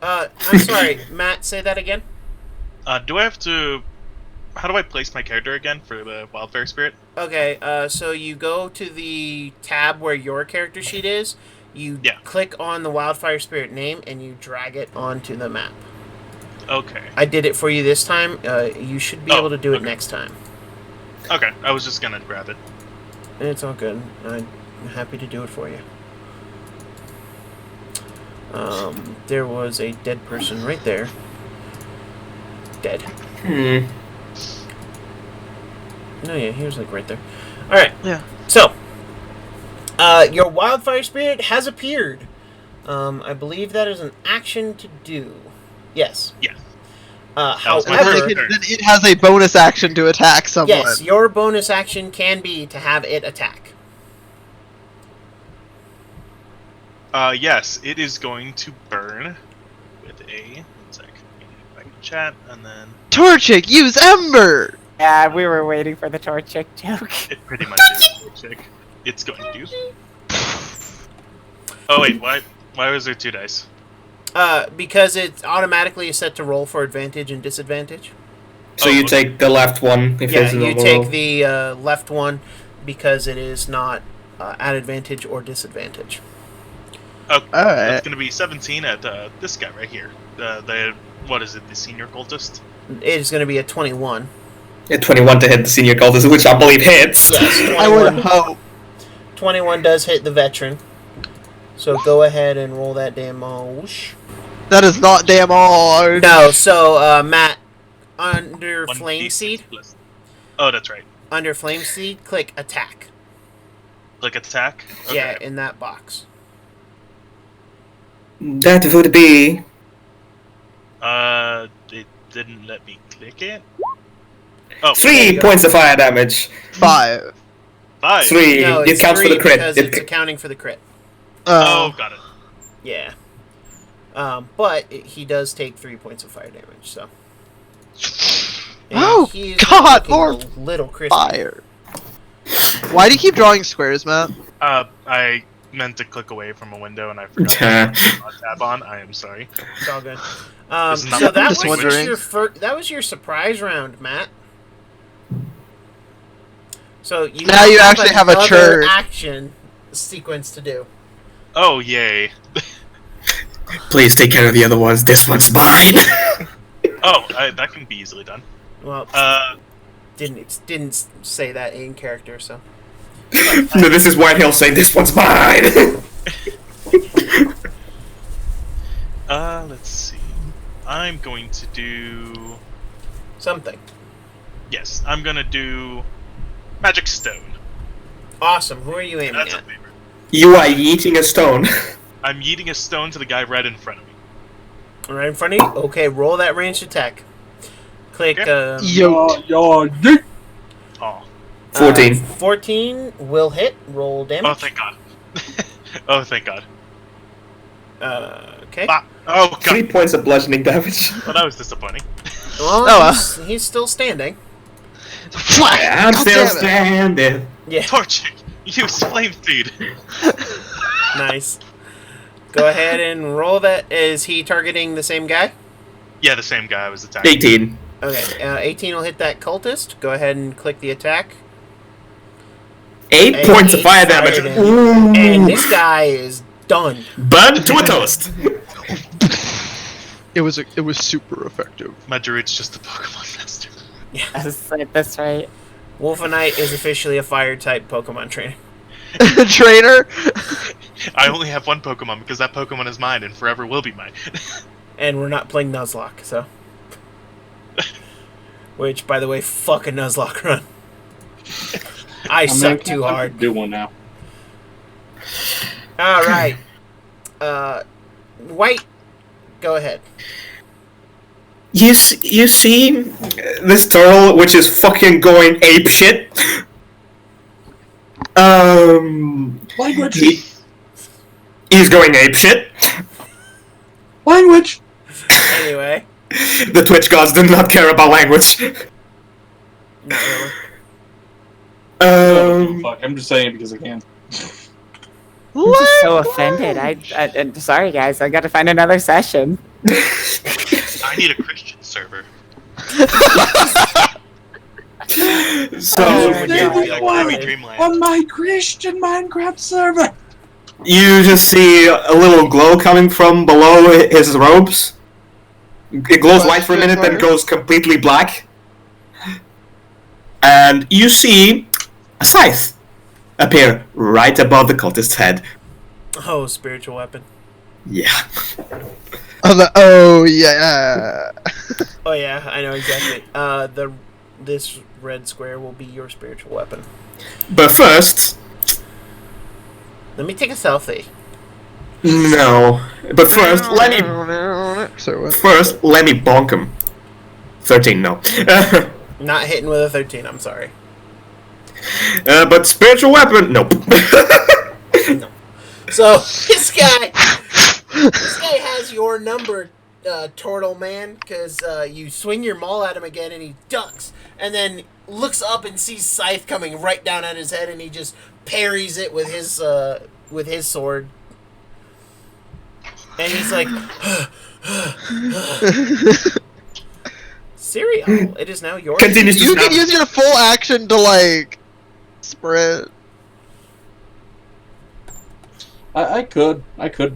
I'm sorry, Matt, say that again? do I have to? How do I place my character again for the Wildfire Spirit? Okay, so you go to the tab where your character sheet is, you click on the Wildfire Spirit name, and you drag it onto the map. Okay. I did it for you this time. You should be able to do it next time. Okay, I was just gonna grab it. It's all good. I'm happy to do it for you. There was a dead person right there. Dead. No, yeah, he was like right there. Alright. Yeah. So, your Wildfire Spirit has appeared. I believe that is an action to do. Yes. Yes. Whether However, it has a bonus action to attack someone. yes, your bonus action can be to have it attack. Yes, it is going to burn with a. One sec. Back in chat, and then Torchic, use Ember! Yeah, we were waiting for the Torchic joke. it pretty much is. Check. It's going to. Oh wait, why was there 2 dice? Because it's automatically set to roll for advantage and disadvantage. So you take the left one if Yeah, it's a you normal take roll. the left one because it is not at advantage or disadvantage. Okay, Alright. that's going to be 17 at this guy right here. What is it? The senior cultist. It is going to be a 21. Yeah, 21 to hit the senior cultist, which I believe hits. Yes, I would 21, hope. 21 does hit the veteran. So go ahead and roll that damage. That is not damn all. No, so Matt, under 1d6 Flame Seed, plus- Oh, that's right. under Flame Seed, click attack. Like attack. Okay. Yeah, in that box. That would be It didn't let me click it. Oh, 3 points of fire damage. 5. 5. 3. No, It it's counts for 3 the crit. because It- it's accounting for the crit. Oh, got it. Yeah. But he does take 3 points of fire damage, so. And Oh, he's God, looking more a little crispy. fire. Why do you keep drawing squares, Matt? I meant to click away from a window and I forgot to tab on. I am sorry. It's all good. This is not- So that I'm was just wondering. that was your surprise round, Matt. So you Now you actually have a another turn. action sequence to do. Oh, yay. Please take care of the other ones. This one's mine. Oh, that can be easily done. Well, didn't say that in character, so. No, this is White Hill saying this one's mine. Let's see. I'm going to do. Something. Yes, I'm gonna do Magic Stone. Awesome. Who are you aiming That's a at? favorite. You are eating a stone. I'm yeeting a stone to the guy right in front of me. Right in front of you? Okay, roll that ranged attack. Click, Okay. Yo. Yeet. Oh. 14. 14 will hit. Roll damage. Oh, thank God. Oh, thank God. Okay. Ah. Oh, God. 3 points of bludgeoning damage. Well, that was disappointing. Well, Oh, he's still standing. I'm God still damn it. standing. Yeah, Torchic, use Flame Seed. nice. Go ahead and roll that. Is he targeting the same guy? Yeah, the same guy I was attacking. 18. Okay, 18 will hit that cultist. Go ahead and click the attack. 8 And points of eight fire fire damage. damage. Ooh. And this guy is done. Burn to a toast. It was super effective. My druid's just a Pokemon master. That's right. Wolfenite is officially a fire type Pokemon trainer. Trainer. I only have one Pokemon because that Pokemon is mine and forever will be mine. And we're not playing Nuzlocke, so. Which, by the way, fuck a Nuzlocke run. I I'm suck gonna too hard. do one now. All right. White, go ahead. You see this turtle, which is fucking going ape shit. Language. He's going ape shit. Language. Anyway, The Twitch gods do not care about language. not really. Fuck. I'm just saying it because I can. I'm just so offended. I'm sorry, guys. I got to find another session. I need a Christian server. So Dreamland. On my Christian Minecraft server. you just see a little glow coming from below his robes. It glows white for a minute, then goes completely black. And you see a scythe appear right above the cultist's head. Oh, spiritual weapon. Yeah. Oh yeah. Oh yeah, I know exactly. This red square will be your spiritual weapon. But first... Let me take a selfie. No. But first, let me bonk him. 13, no. Not hitting with a 13, I'm sorry. But spiritual weapon, nope. No. So, this guy has your number, Turtle Man, because you swing your maul at him again and he ducks, and then looks up and sees Scythe coming right down at his head, and he just parries it with his sword. And he's like, Cereal, it is now yours. Continues to You snap. can use your full action to like sprint. I could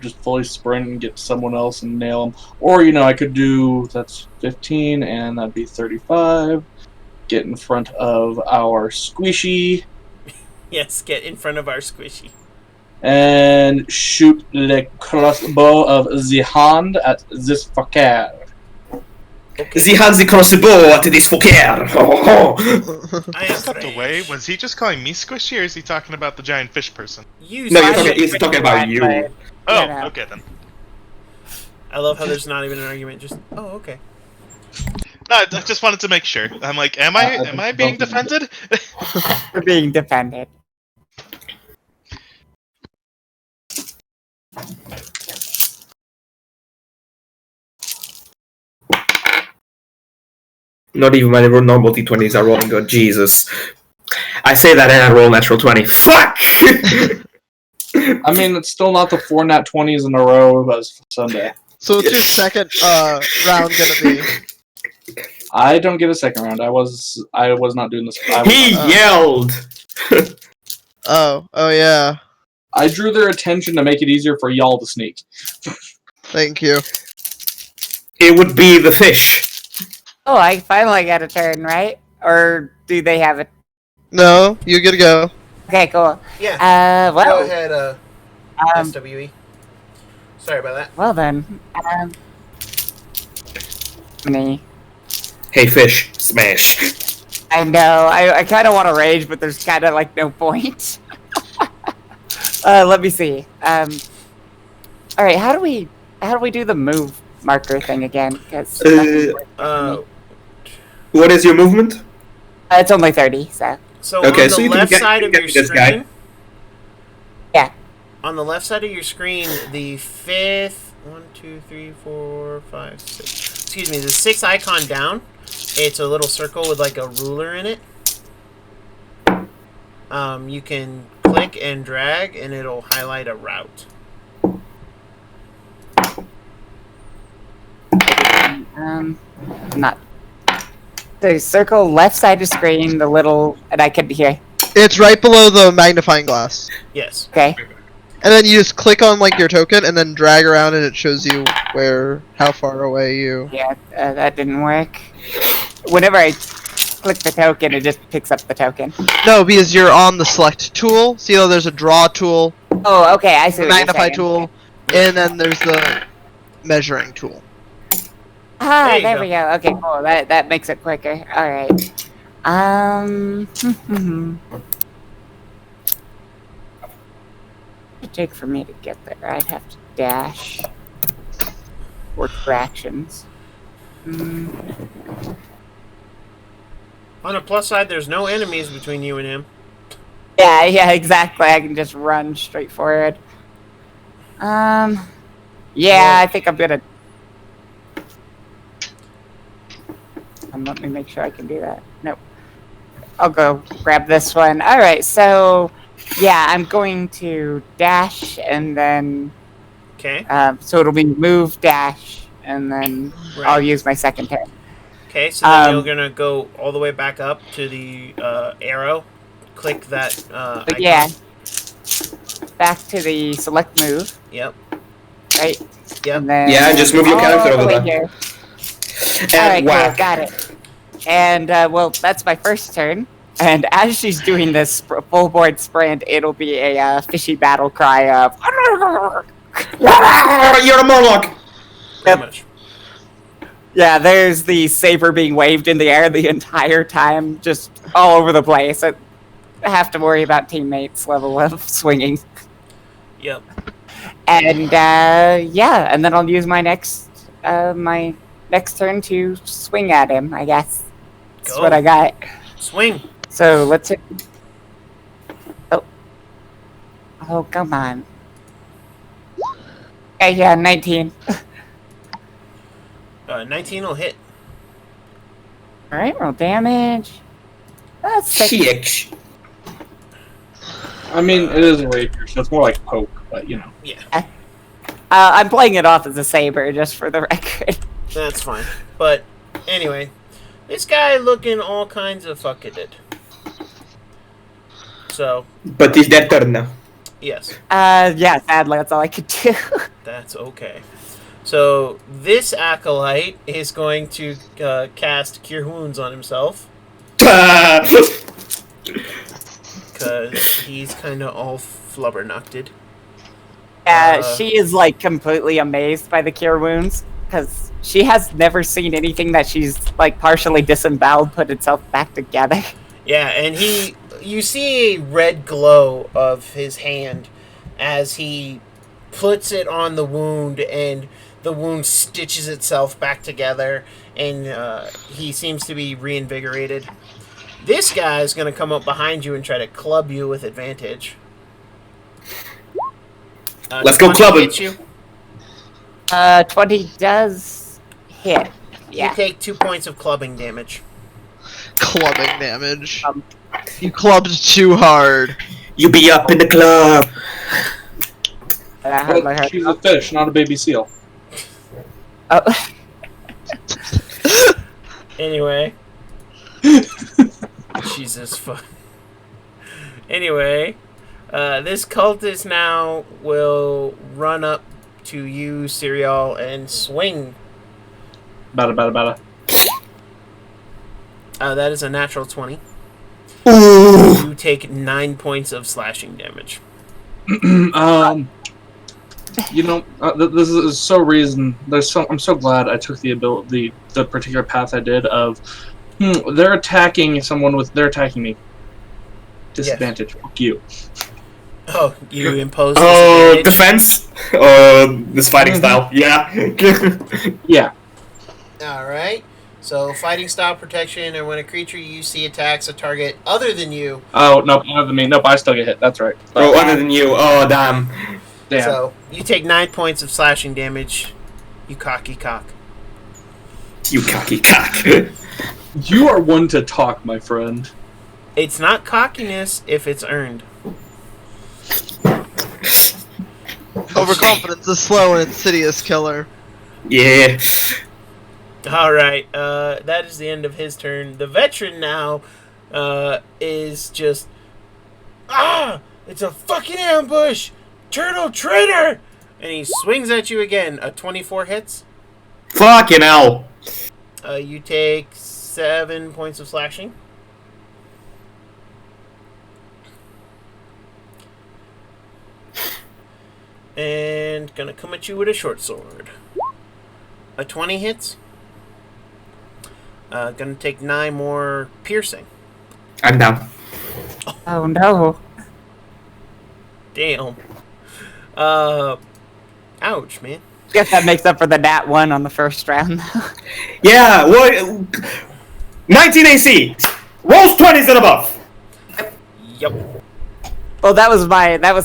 just fully sprint and get someone else and nail them. Or, I could do, that's 15, and that'd be 35. Get in front of our squishy. Yes, get in front of our squishy. And shoot the crossbow of the hand at this fucker. Okay. The hands the crossbow at this fucker. I am Stepped away. Was he just calling me squishy, or is he talking about the giant fish person? You No, suck. he's talking about you. Oh, know. okay then. I love how there's not even an argument. Just okay. No, I just wanted to make sure. I'm like, am I being defended? We're being defended. Not even my normal D20s are rolling good. Jesus. I say that and I roll natural 20. Fuck! I mean, it's still not the 4 nat 20s in a row as Sunday. So what's your second round gonna be? I don't get a second round. I was not doing this. He yelled! Oh yeah. I drew their attention to make it easier for y'all to sneak. Thank you. It would be the fish. Oh, I finally got a turn, right? Or do they have it? No, you get to go. Okay, cool. Yeah. Well, Go ahead, SWE. Sorry about that. well then, me. Hey fish, smash. I know. I kind of want to rage, but there's kind of like no point. Let me see. All right. How do we do the move marker thing again? Because What is your movement? it's only 30. So Okay, on so the you can left get- side you of can your get this guy. screen. Yeah. On the left side of your screen, the fifth 1, 2, 3, 4, 5, 6. Excuse me, the sixth icon down. It's a little circle with like a ruler in it. You can click and drag, and it'll highlight a route. Not the circle left side of screen. The little, and I could hear. It's right below the magnifying glass. Yes. Okay. And then you just click on like your token and then drag around and it shows you how far away you. Yeah, that didn't work. Whenever I click the token, it just picks up the token. No, because you're on the select tool. See how there's a draw tool, Oh, okay. I see. the what you're magnify saying. tool, and then there's the measuring tool. Ah, There you there go. we go. Okay, cool. That makes it quicker. All right. It'd take for me to get there. I'd have to dash. Work fractions. On a plus side, there's no enemies between you and him. Yeah, exactly. I can just run straight forward. Yeah, I think I'm gonna. Let me make sure I can do that. Nope. I'll go grab this one. All right, so yeah, I'm going to dash and then. Okay. So it'll be move, dash, and then I'll use my second turn. Okay, so then you're gonna go all the way back up to the arrow. Click that icon. Yeah. Back to the select move. Yep. Right. Yep. And then Yeah, just move your character over there. Here. And all right, whack. cool, got it. And well, that's my first turn. And as she's doing this full board sprint, it'll be a fishy battle cry of. You're a Morlock! Pretty much. Yeah, there's the saber being waved in the air the entire time, just all over the place. I have to worry about teammates' level of swinging. Yep. And yeah, and then I'll use my next turn to swing at him, I guess. That's Go. what I got. Swing. So let's hit. Oh, come on. Yeah, 19. 19 will hit. Alright, roll damage. That's 6. Shit. I mean, it is a rapier, so it's more like poke, but you know. Yeah, I'm playing it off as a saber, just for the record. that's fine. But anyway, this guy looking all kinds of fucking it. So, But it's their turn now. yes, Yeah, sadly, that's all I could do. that's okay. So, this acolyte is going to cast Cure Wounds on himself. Because he's kind of all flubbernucked. She is, like, completely amazed by the Cure Wounds, because she has never seen anything that she's, like, partially disemboweled put itself back together. Yeah, and you see a red glow of his hand as he puts it on the wound, and the wound stitches itself back together, and he seems to be reinvigorated. This guy is going to come up behind you and try to club you with advantage. Let's go club him. Hit you. 20 does hit. Yeah. You take 2 points of clubbing damage. Clubbing damage. You clubbed too hard. You be up in the club. But she's a fish, not a baby seal. Oh. Anyway. Jesus fuck. Anyway, this cultist now will run up to you, Cereal, and swing. Bada. That is a natural 20. Ooh. You take 9 points of slashing damage. You know, this is so reason. I'm so glad I took the particular path I did of. They're attacking me. Disadvantage. Yes. Fuck you. Oh, you impose Oh, disadvantage? defense? This fighting style. Yeah. Yeah. Alright. So, fighting style protection, and when a creature you see attacks a target other than you. Oh, nope, other than me. Nope, I still get hit. That's right. Oh, other than you. Oh, damn. Damn. So, you take 9 points of slashing damage, you cocky cock. You cocky cock. You are one to talk, my friend. It's not cockiness if it's earned. Overconfidence is slow and insidious killer. Yeah. Alright, that is the end of his turn. The veteran now is just... It's a fucking ambush! Turtle traitor! And he swings at you again. A 24 hits. Fucking hell. You take 7 points of slashing. And gonna come at you with a short sword. A 20 hits. Gonna take 9 more piercing. I'm down. Oh no. Damn. Ouch, man. Guess that makes up for the nat 1 on the first round. Yeah, well, 19 AC. Rolls 20s and above. Yep. Well, that was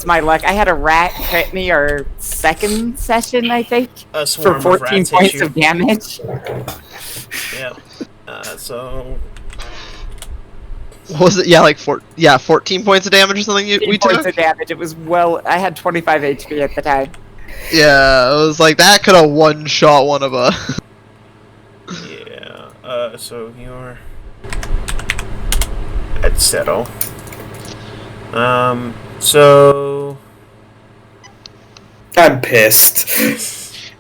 my luck. I had a rat crit me our second session, I think, A for swarm of 14 rats hit points you. of damage. Yeah. So Was it? Yeah, like 14 points of damage or something. We 14 points took. of damage. It was I had 25 HP at the time. Yeah, it was like that could have one-shot one of us. yeah. So you're at settle. So I'm pissed.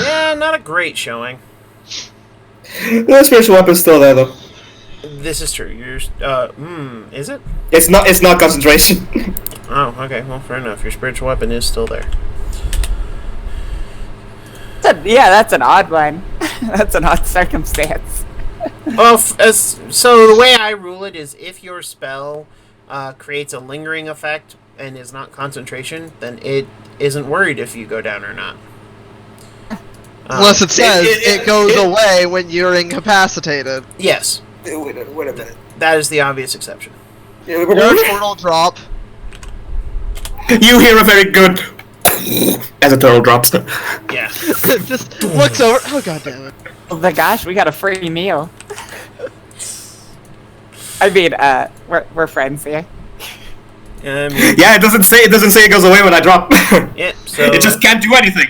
yeah, not a great showing. The spiritual weapon's still there though. This is true. You're is it? It's not concentration. Oh, okay. Well, fair enough. Your spiritual weapon is still there. Yeah, that's an odd one. That's an odd circumstance. Well, so the way I rule it is if your spell creates a lingering effect and is not concentration, then it isn't worried if you go down or not. Unless it says it goes away when you're incapacitated. Yes, Wait a minute. that is the obvious exception. Your turtle drop. You hear a very good as a turtle drops. Yeah. Just looks over. Oh god damn it! Oh my gosh, we got a free meal. I mean, we're friends here. Yeah, it doesn't say it goes away when I drop. Yeah. So It just can't do anything.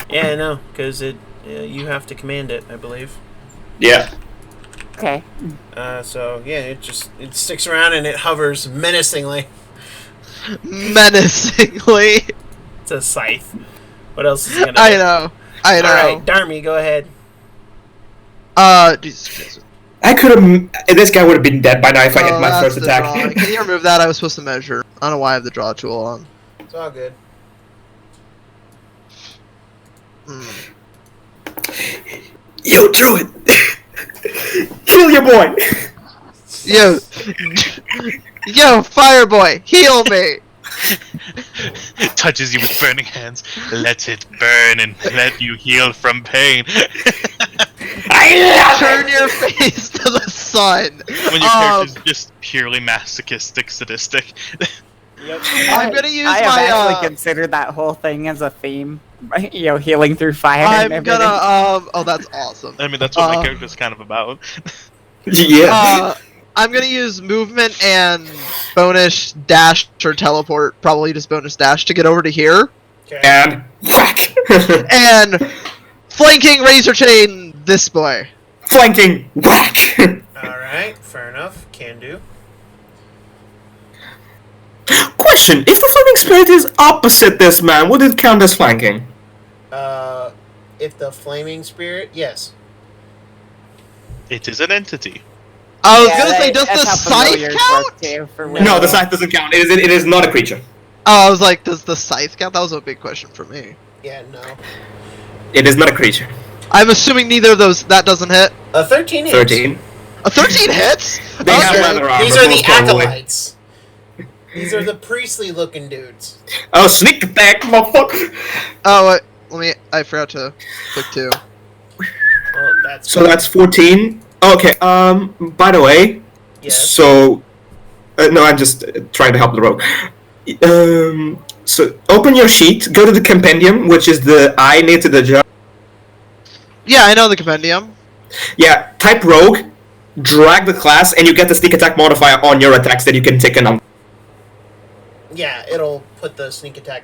yeah, no, because you have to command it, I believe. Yeah. Okay. So yeah, it sticks around and it hovers menacingly. Menacingly. It's a scythe. What else is it gonna? I know. I know. All right, Darmy, go ahead. Jesus Christ. I could have. This guy would have been dead by now if I hit Oh, my that's first the attack. draw. Can you remove that? I was supposed to measure. I don't know why I have the draw tool on. It's all good. Yo, Druid! Kill your boy! Yo, yo, Fireboy, heal me! Touches you with burning hands. Let it burn and let you heal from pain. Turn your face to the sun. When your character's just purely masochistic, sadistic. Yep. I'm gonna use I my. have actually considered that whole thing as a theme. You know, healing through fire. I'm and gonna. everything. Oh, that's awesome. I mean, that's what my character's kind of about. Yeah. I'm gonna use movement and bonus dash or teleport, probably just bonus dash to get over to here. Okay. And whack! And flanking razor chain this boy. Flanking whack! All right. Fair enough. Can do. Question: if the flaming spirit is opposite this man, would it count as flanking? If the flaming spirit, yes. It is an entity. I was Yeah, gonna say, does that's the how scythe familiars work, count? too, for No, the scythe doesn't count. It is not a creature. Oh, I was like, does the scythe count? That was a big question for me. Yeah. No. It is not a creature. I'm assuming neither of those, that doesn't hit. A 13 hits. 13. A 13 hits? They have Okay. leather armor. These are the most probably. acolytes. These are the priestly looking dudes. Oh, sneak attack, motherfucker! Oh, wait, let me, I forgot to click 2. Well, that's So that's 14. Okay, by the way, yes. so... no, I'm just trying to help the rogue. So, open your sheet, go to the compendium, which is the eye near to the jar. Yeah, I know the compendium. Yeah, type rogue, drag the class, and you get the sneak attack modifier on your attacks that you can take a number. Yeah, it'll put the sneak attack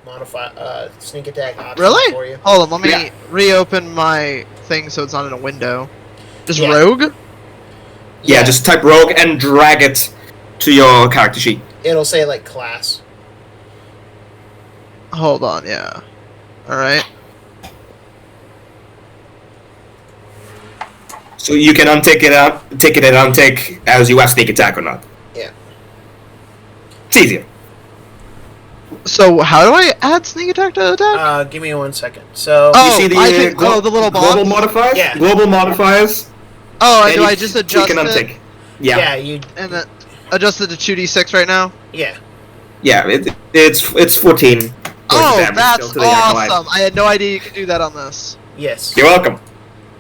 sneak attack option for Really? you. Hold on, let me Yeah. reopen my thing so it's not in a window. Just Yeah. rogue? Yeah, just type rogue and drag it to your character sheet. It'll say like class. Hold on, yeah. Alright. So you can untick it out, take it and untick as you have sneak attack or not. Yeah. It's easier. So, how do I add sneak attack to attack? Give me 1 second. So Oh, You see the, I can, glo- the little global box? modifiers? Yeah. Global modifiers. Oh, and do you I just adjust click and it? untick. Yeah. you. And that adjusted to 2d6 right now. Yeah. Yeah, it's 14. points of Oh, damage that's still to the acolyte. awesome! I had no idea you could do that on this. Yes. You're welcome.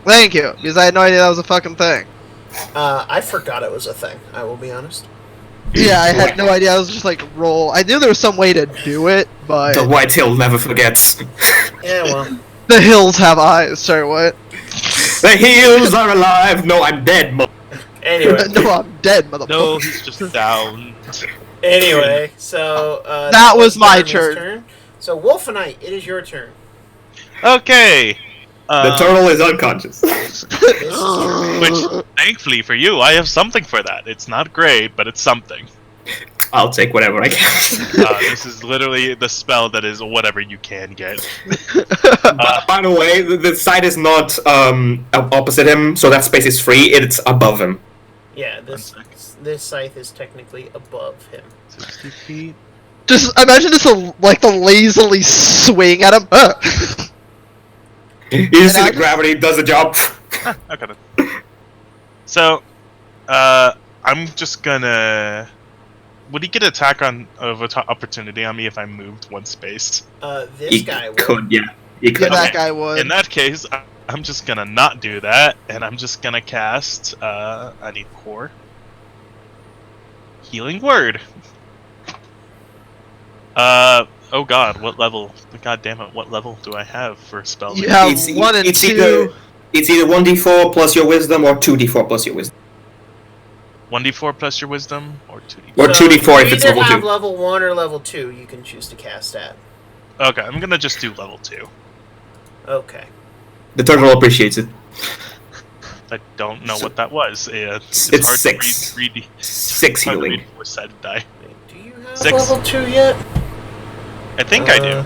Thank you, because I had no idea that was a fucking thing. I forgot it was a thing. I will be honest. Yeah, I had no idea. I was just like, roll. I knew there was some way to do it, but The White Hill never forgets. Yeah, well. the hills have eyes. Sorry, what? The hills are alive. No, I'm dead. Anyway. No, I'm dead, motherfucker. No, he's just down. Anyway, so That was my Darby's turn. So Wolfenite, it is your turn. Okay. The turtle is unconscious. This is true. Which, thankfully for you, I have something for that. It's not great, but it's something. I'll take whatever I can. This is literally the spell that is whatever you can get. By the way, the side is not opposite him, so that space is free. It's above him. Yeah, this scythe is technically above him. 60 feet. Just imagine just like the lazily swing at him. You just see the gravity does the job. Okay then. So, I'm just gonna. Would he get attack of opportunity on me if I moved one space? This guy will. could, yeah. He could. Yeah, that Okay. guy would. In that case, I'm just gonna not do that, and I'm just gonna cast. I need core. Healing word. Oh god, what level? God damn it, what level do I have for a spell? You have It's- 1 and it's 2. It's either 1d4 plus your wisdom or 2d4 plus your wisdom. 1d4 plus your wisdom, or 2d4? Or 2d4 if it's you level either have 2. level 1 or level 2 you can choose to cast at. Okay, I'm gonna just do level 2. Okay. The turtle appreciates it. I don't know what that was. It's It's hard 6. to read 6 healing. Sided die. Do you have 6. level 2 yet? I think I do.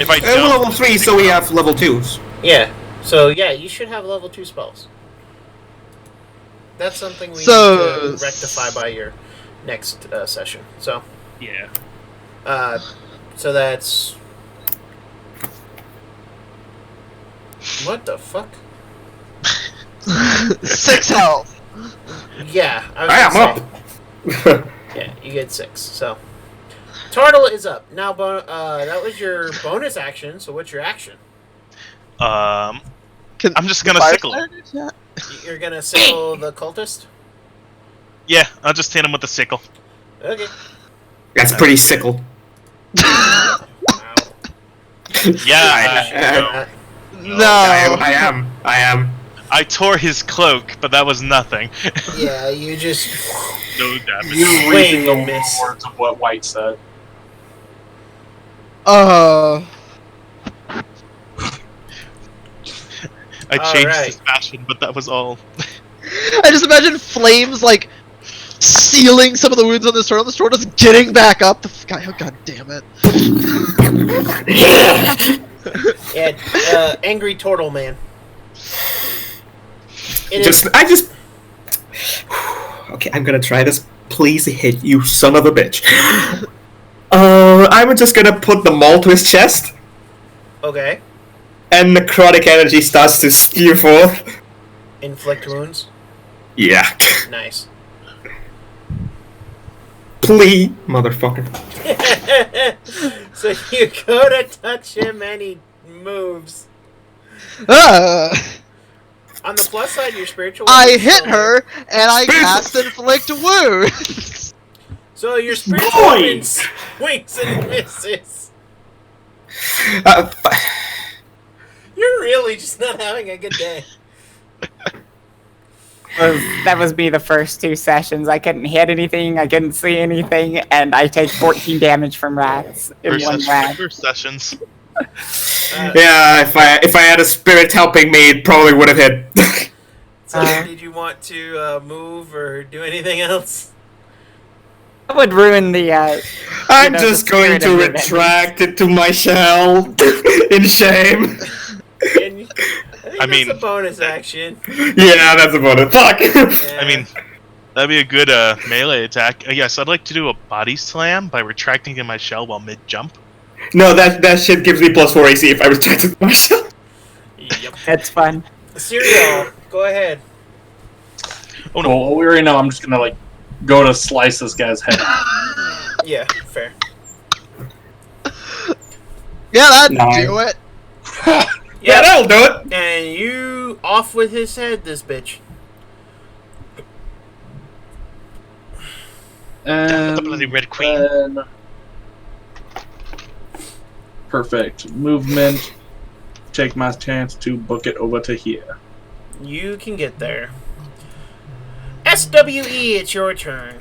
If I We're don't, level 3, so we have level 2s. Yeah. So, yeah, you should have level 2 spells. That's something we So- need to rectify by your next session. So, yeah. so that's... What the fuck? 6 health. Yeah, I I am was gonna up! say. Yeah, you get 6, so... Turtle is up. Now, that was your bonus action, so what's your action? I'm just gonna Fire sickle him. Yeah. You're gonna sickle the cultist? Yeah, I'll just hit him with the sickle. Okay. That's a pretty sickle. Wow. Yeah, No. I am. I tore his cloak, but that was nothing. Yeah, you just... No damage. You reaping the and miss. rewards of what White said. I changed Alright. his fashion, but that was all. I just imagine flames like sealing some of the wounds on this turtle. The turtle just getting back up. The guy, oh god damn it! Yeah, angry turtle man. I just. Okay, I'm gonna try this. Please hit, you son of a bitch. I'm just gonna put the maul to his chest, Okay. and necrotic energy starts to spew forth. Inflict wounds. Yeah. Nice. Please, motherfucker. So you go to touch him and he moves. On the plus side, your spiritual I weapon's hit still her and I cast inflict wound. So your spiritual Boy! weapon swings and misses. You're really just not having a good day. That was me the first 2 sessions. I couldn't hit anything, I couldn't see anything, and I take 14 damage from rats in one round. First sessions. Yeah, if I had a spirit helping me, it probably would have hit. So did you want to move or do anything else? That would ruin the. I'm the just going spirit to of your retract it to my shell in shame. And I I mean- that's a bonus action. Yeah, that's about it. Fuck. Yeah. I mean, that'd be a good melee attack. Yes, I'd like to do a body slam by retracting in my shell while mid jump. No, that shit gives me plus 4 AC if I retract it to my shell. Yep. That's fun. Cereal, go ahead. Oh no! Well, we already know I'm just gonna like go to slice this guy's head off. Yeah, fair. Yeah, that'd Nine. do it. Yeah, that'll do it. And you off with his head, this bitch. And The bloody Red Queen. Perfect. Movement. Take my chance to book it over to here. You can get there. SWE, it's your turn.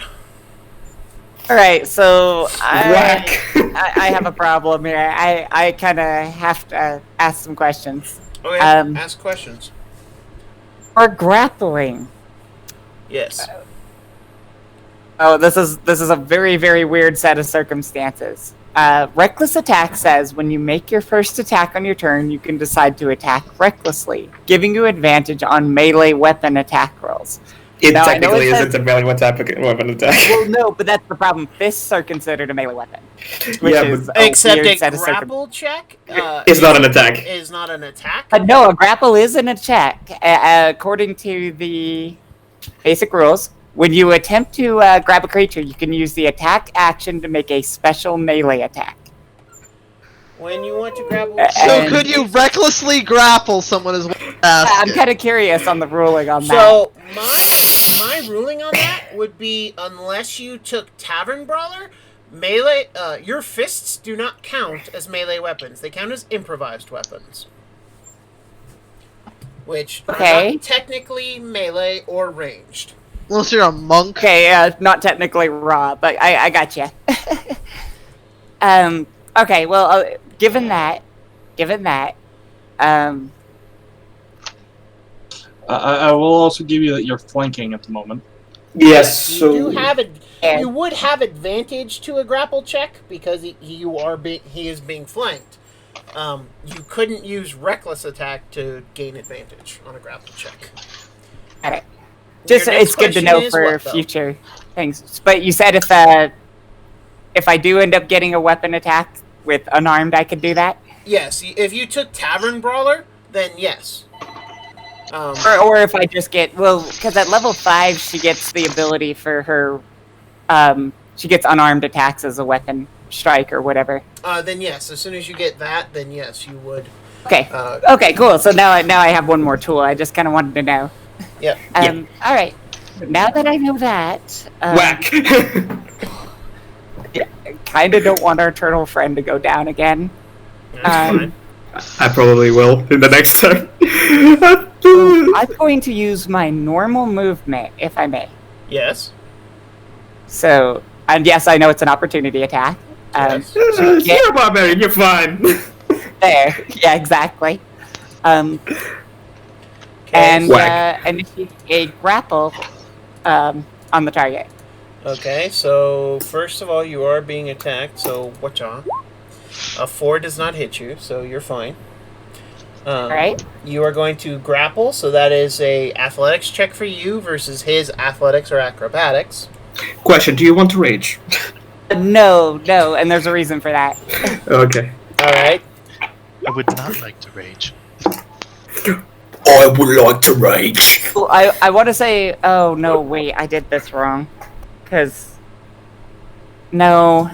All right, so Whack. I have a problem here. I kind of have to ask some questions. Okay, Um, ask questions. For grappling. Yes. Oh, this is a very, very weird set of circumstances. Reckless attack says when you make your first attack on your turn, you can decide to attack recklessly, giving you advantage on melee weapon attack rolls. It Now, I know technically it says- isn't a melee weapon attack. Well, no, but that's the problem. Fists are considered a melee weapon, which Yeah, is Except weird a set of grapple check It's not an attack. is not an attack. No, a grapple is an attack. According to the basic rules, when you attempt to grab a creature, you can use the attack action to make a special melee attack. When you want to grapple... So And- could you recklessly grapple someone as well? I'm kind of curious on the ruling on that. So, my ruling on that would be unless you took Tavern Brawler, melee... your fists do not count as melee weapons. They count as improvised weapons. Which are Okay. not technically melee or ranged. Unless you're a monk. Okay, not technically raw, but I got you. Okay, well, given that, I will also give you that you're flanking at the moment. Yes, You so do have Yeah. you would have advantage to a grapple check because he is being flanked. You couldn't use reckless attack to gain advantage on a grapple check. got it. Just Your next it's good to question know is for what, though? future things. But you said if I do end up getting a weapon attack with unarmed, I could do that. Yes, if you took Tavern Brawler, then yes. Or if I just get because at level 5 she gets the ability for her, she gets unarmed attacks as a weapon strike or whatever. Then yes. As soon as you get that, then yes, you would. Okay. Uh, Okay. Cool. So now I have one more tool. I just kind of wanted to know. Yep. All right. Now that I know that, whack. kind of don't want our turtle friend to go down again. That's Um, fine. I probably will in the next turn. I'm going to use my normal movement, if I may. Yes. So, and yes, I know it's an opportunity attack. Yes. You're a barbarian, you're fine. There. Yeah, exactly. And Whack. initiate a grapple on the target. Okay, so first of all, you are being attacked, so watcha. A 4 does not hit you, so you're fine. Alright. You are going to grapple, so that is a athletics check for you versus his athletics or acrobatics. Question, do you want to rage? No, and there's a reason for that. Okay. Alright. I would not like to rage. I would like to rage. Well, I want to say, oh no, wait, I did this wrong. Because, no,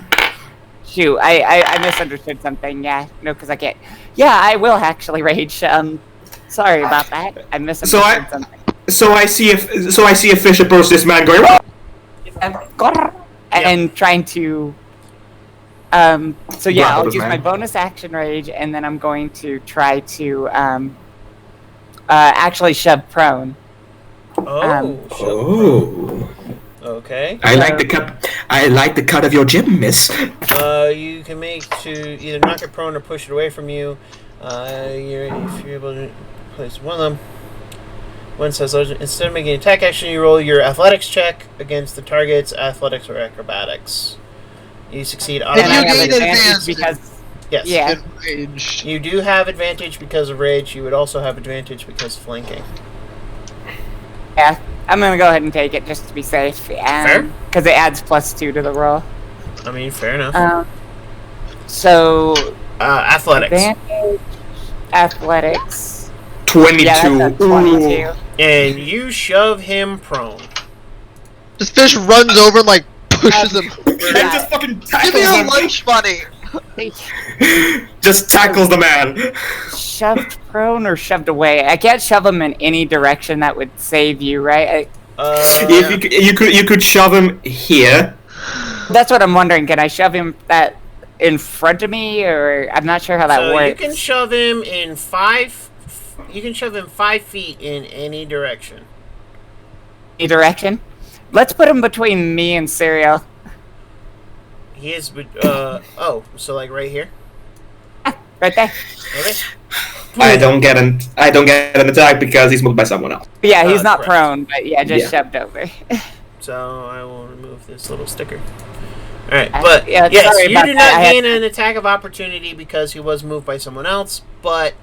shoot, I misunderstood something, yeah, no, because I can't, yeah, I will actually rage, sorry about that, I misunderstood something. So I see a fish approach this man going. And trying to, so yeah, Grapple I'll this use my man. bonus action rage, and then I'm going to try to, actually shove prone. Oh. Okay. I like the cut. I like the cut of your gym, miss. You can make to either knock it prone or push it away from you. If you're able to place one of them. One says instead of making an attack action, you roll your athletics check against the target's athletics or acrobatics. You succeed And I automatically. have gain advantage advantage. because, Yes. yeah. Enraged. You do have advantage because of rage. You would also have advantage because of flanking. Yeah, I'm gonna go ahead and take it just to be safe. Fair. Because it adds +2 to the roll. I mean, fair enough. So Athletics. advantage, athletics. 22. Yeah, that's a 22. And you shove him prone. This fish runs over and like pushes him. And just fucking Give tackles me a him. lunch money. Just tackles the man. Shoved prone or shoved away? I can't shove him in any direction that would save you, right? If you could shove him here. That's what I'm wondering. Can I shove him that in front of me, or I'm not sure how that So works. you can shove him in 5. You can shove him 5 feet in any direction. Any direction? Let's put him between me and Serial. He is. Oh, so like right here. Right there. Okay. I don't get an attack because he's moved by someone else. But yeah, he's not correct. prone, but yeah, just Yeah. shoved over. So I will remove this little sticker. All right, Uh, but yeah, yes, sorry you about do that. not I had- gain an attack of opportunity because he was moved by someone else. But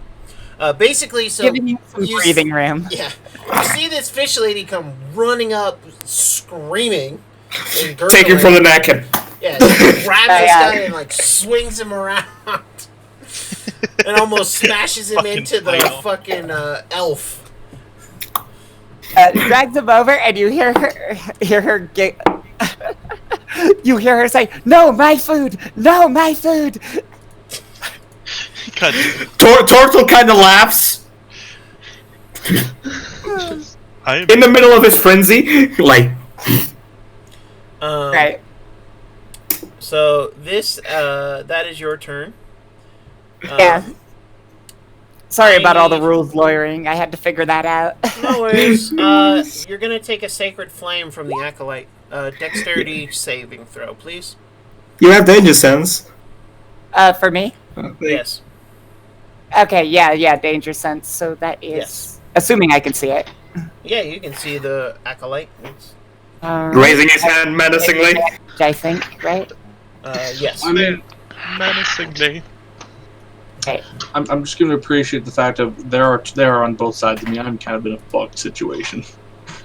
basically, so Giving you some you breathing room. Yeah, you see this fish lady come running up, screaming, and Take him from the neck and yeah, she grabs this Yeah. guy and like swings him around, and almost smashes him Fucking into the flail. fucking elf. Drags him over, and you hear her get. You hear her say, "No, my food! No, my food!" God, Tortle kind of laughs I'm in the middle of his frenzy, like. Right. So this that is your turn. Yeah. Sorry I about all the need- rules lawyering. I had to figure that out. No worries. You're gonna take a sacred flame from the acolyte. Dexterity saving throw, please. You have danger sense. For me. Yes. Okay. Yeah. Danger sense. So that is Yes. assuming I can see it. Yeah, you can see the acolyte. It's, Raising his hand menacingly. I think, right? yes. I mean, menacingly. I'm just going to appreciate the fact of they are on both sides of me. I'm kind of in a fucked situation.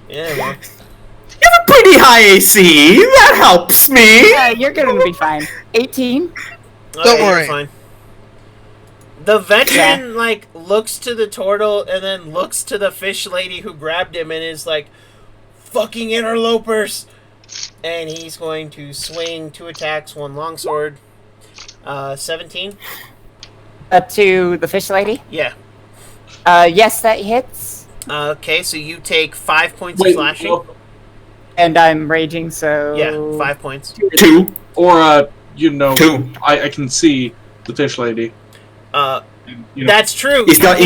Yeah. Well, You have a pretty high AC. That helps me. You're gonna be fine. 18. Don't you're worry. Fine. The veteran like looks to the turtle and then looks to the fish lady who grabbed him and is like, "Fucking interlopers!" And he's going to swing 2 attacks, 1 longsword. 17. To the fish lady. Yeah. Yes, that hits. Okay, so you take 5 points of slashing. well, And I'm raging, so Yeah, 5 points. 2. or you know, 2. I can see the fish lady. Uh, And, you know, that's true. He's got.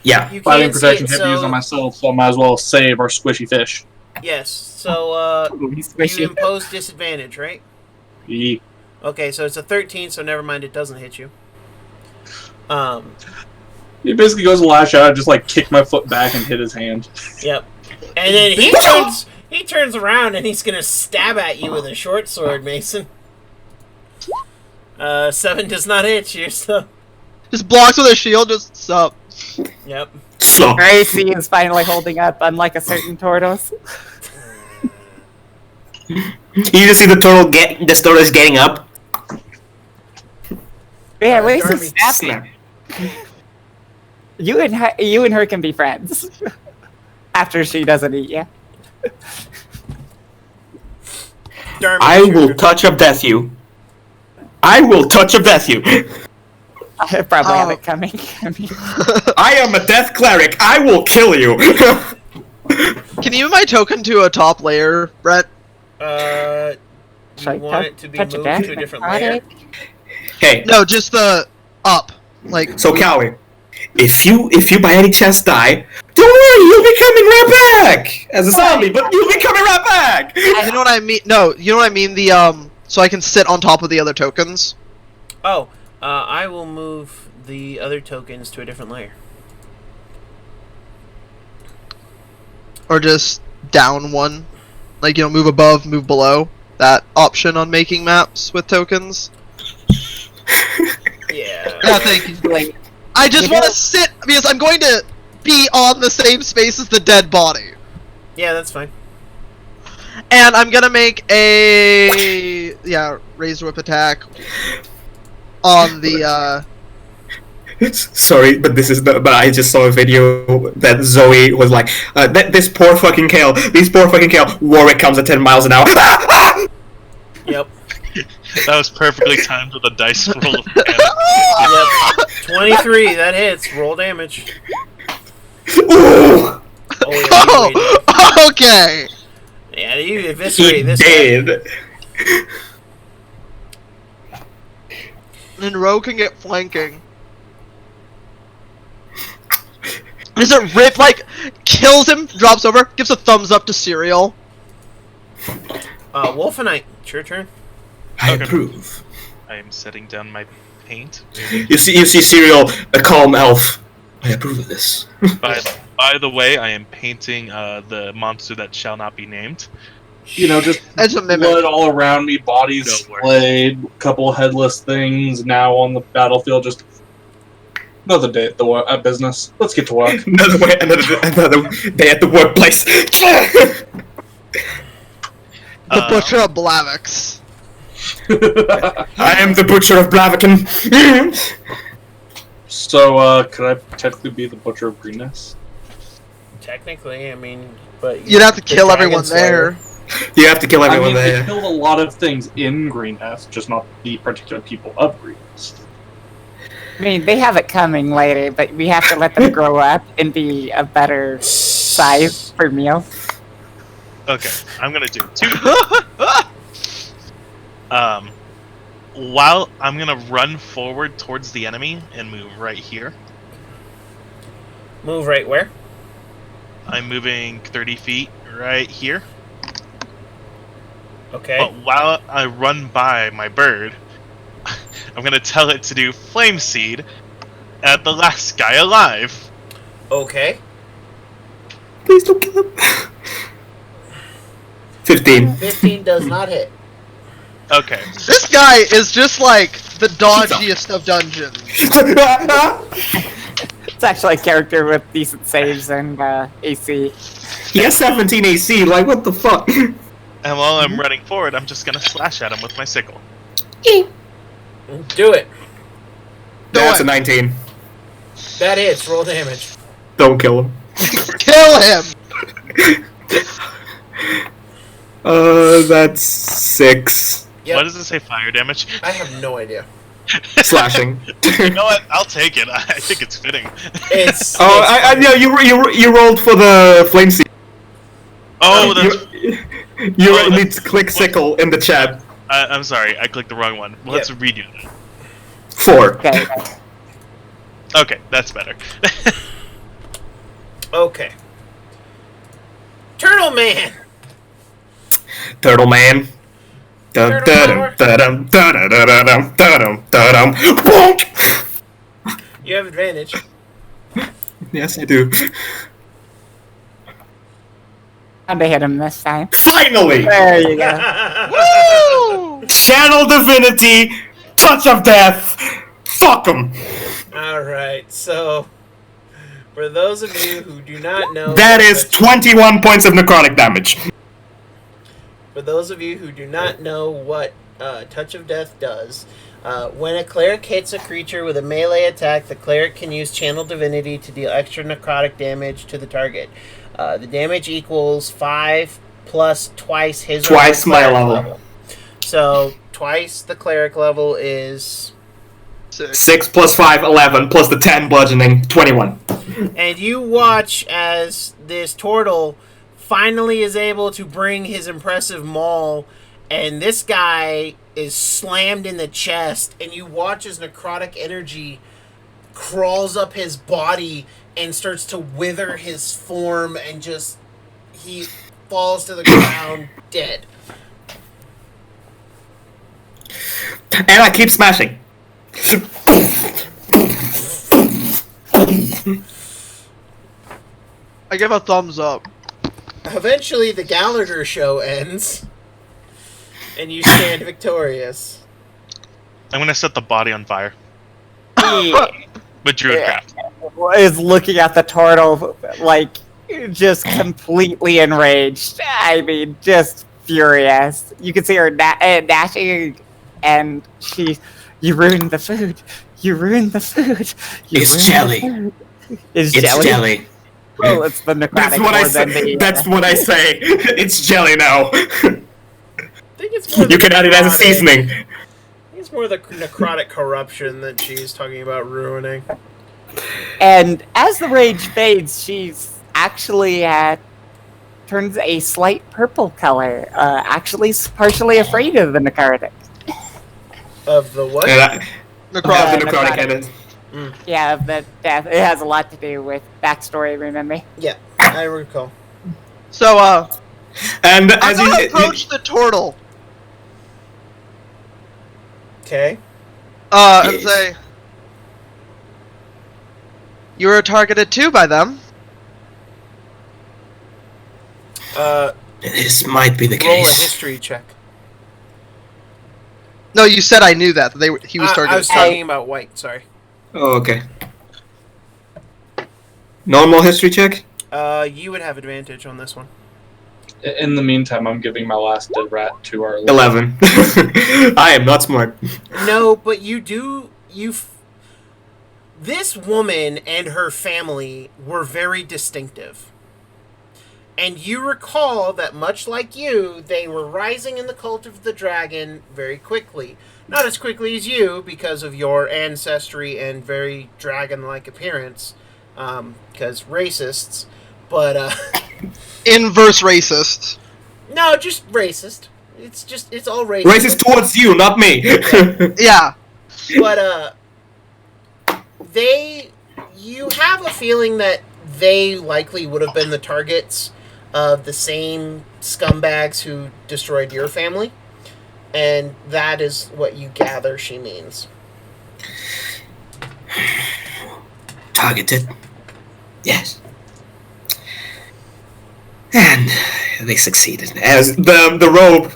Yeah. You fighting can't see protection it, hit to use so on myself, so I might as well save our squishy fish. yes. So he's you squishy. impose disadvantage, right? Yee. Okay, so it's a 13. So never mind, it doesn't hit you. He basically goes to lash out, just like kick my foot back and hit his hand. Yep. And then he turns around and he's gonna stab at you with a short sword, Mason. 7 does not hit you, so Just blocks with a shield. Just sup. yep. So. Gracie is finally holding up, unlike a certain tortoise. You just see the turtle is getting up. Yeah, wait, some Darby. snapping. You and her can be friends. After she doesn't eat you. Darby, I it's your will turn. touch of death you. I will touch of death you. I probably have Oh. it coming. I am a death cleric. I will kill you. Can you move my token to a top layer, Brett? You Should I want it to be touch moved death to a different layer? Hey, No, just the up. Like so Cowie, if you by any chance die, don't worry, you'll be coming right back as a zombie, but you'll be coming right back. you know what I mean? No, you know what I mean. The so I can sit on top of the other tokens. Oh, I will move the other tokens to a different layer. Or just down one. Like, you know, move above, move below. That option on making maps with tokens. Yeah. Yeah, thank you. Like, I just You want to know- sit because I'm going to be on the same space as the dead body. Yeah, that's fine. And I'm gonna make a raised whip attack on the Sorry, but this is the. But I just saw a video that Zoe was like, "This poor fucking kale. These poor fucking kale." Warwick comes at 10 miles an hour. Yep. That was perfectly timed with a dice roll of panic. Yep. 23. That hits. Roll damage. Ooh! Oh, yeah, Oh, okay. yeah, you eviscerate He this did. And Ro can get flanking. Is it rip like kills him, drops over, gives a thumbs up to Serial? Wolfenite, it's your turn. I Okay. approve. I am setting down my paint. You see Serial, a calm elf. I approve of this. By the way, I am painting the monster that shall not be named. You know, just It's a mimic. blood all around me, bodies No worries. splayed, couple headless things now on the battlefield. Just another day at business. Let's get to work. Another day at the workplace. The Butcher of Blavix. I am the butcher of Blaviken. So, could I technically be the Butcher of Greenness? Technically, I mean, but You'd have to the kill Dragon everyone Slayer. there. You have to kill everyone I mean, there. they killed a lot of things in Greenness, just not the particular people of Greenness. I mean, they have it coming later, but we have to let them grow up and be a better size for meals. Okay, I'm gonna do two. While I'm gonna run forward towards the enemy and move right here. Move right where? I'm moving 30 feet right here. Okay. But while I run by my bird, I'm gonna tell it to do Flame Seed at the last guy alive. Okay. Please don't kill him. 15. 15 does not hit. Okay. This guy is just like the dodgiest of dungeons. It's actually a character with decent saves and AC. He has 17 AC. Like, what the fuck? And while I'm running forward, I'm just gonna slash at him with my sickle. Do it. That's a 19. That hits. Roll damage. Don't kill him. Kill him! That's 6. Yep. Why does it say fire damage? I have no idea. Slashing. You know what? I'll take it. I think it's fitting. It's. Oh, I know you rolled for the flame seed. Oh, that's, You need to click sickle in the chat. I'm sorry. I clicked the wrong one. Well, let's redo that. 4. Okay. Okay, that's better. Okay. Turtle Man. Turtle Man. Dum Turtle dum dum dum dum dum dum. Bonk! You have advantage. Yes, I do. How'd they hit him this time? Finally! There you go. Woo! Channel Divinity, Touch of Death. Fuck 'em. Alright, so. For those of you who do not know. That is 21 points of necrotic damage. For those of you who do not know what Touch of Death does, when a cleric hits a creature with a melee attack, the cleric can use Channel Divinity to deal extra necrotic damage to the target. The damage equals 5 plus twice his or her Twice my cleric level. So twice the cleric level is... 6 plus 5, 11, plus the 10 bludgeoning, 21. And you watch as this turtle finally is able to bring his impressive maul, and this guy is slammed in the chest, and you watch as necrotic energy crawls up his body and starts to wither his form, and just he falls to the ground dead. And I keep smashing. I give a thumbs up. Eventually the Gallagher show ends, and you stand victorious. I'm gonna set the body on fire with Druidcraft. Is looking at the turtle like just completely enraged. I mean, just furious. You can see her dashing, and you ruined the food. You ruined the food. You It's ruined jelly. the food. It's It's jelly. Well, it's the necrotic That's what I more say. than the. That's what I say. It's jelly now. I think it's more You can add it as a necrotic- seasoning. I think it's more the necrotic corruption that she's talking about ruining. And as the rage fades, she's actually turns a slight purple color. Actually, partially afraid of the necrotic. Of the what? Yeah, Necrotic. the necrotic necrotic. in it. Yeah, of the death. It has a lot to do with backstory. Remember? Yeah, I recall. So, And I'm as gonna you approach the turtle, Okay. and say, "You were targeted too by them." This might be the Roll a case. history check. No, you said I knew that he was targeted. I was talking about white. Sorry. Oh, okay. Normal history check? You would have advantage on this one. In the meantime, I'm giving my last dead rat to our 11. I am not smart. No, but you do. This woman and her family were very distinctive. And you recall that, much like you, they were rising in the cult of the dragon very quickly. Not as quickly as you, because of your ancestry and very dragon-like appearance, because racists, but, Inverse racist. no, just racist. It's all racist. Racist towards you, not me. Yeah. But, you have a feeling that they likely would have been the targets of the same scumbags who destroyed your family. And that is what you gather she means. Targeted. Yes. And they succeeded. As the robe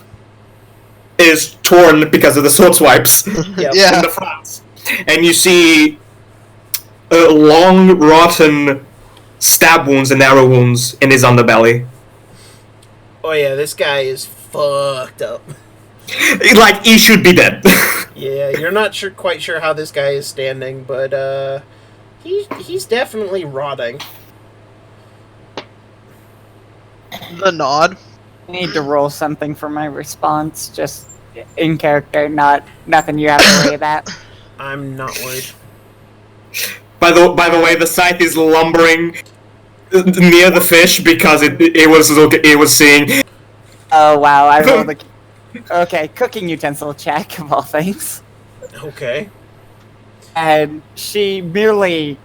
is torn because of the sword swipes Yep. Yeah. in the front. And you see long, rotten stab wounds and arrow wounds in his underbelly. Oh yeah, this guy is fucked up. Like, he should be dead. Yeah, you're not quite sure how this guy is standing, but he's definitely rotting. The nod. I need to roll something for my response, just in character, nothing you have to worry about. I'm not worried. By the way, the scythe is lumbering near the fish because it was seeing. Oh wow, I rolled a. Okay, cooking utensil check of all things. Okay. And she merely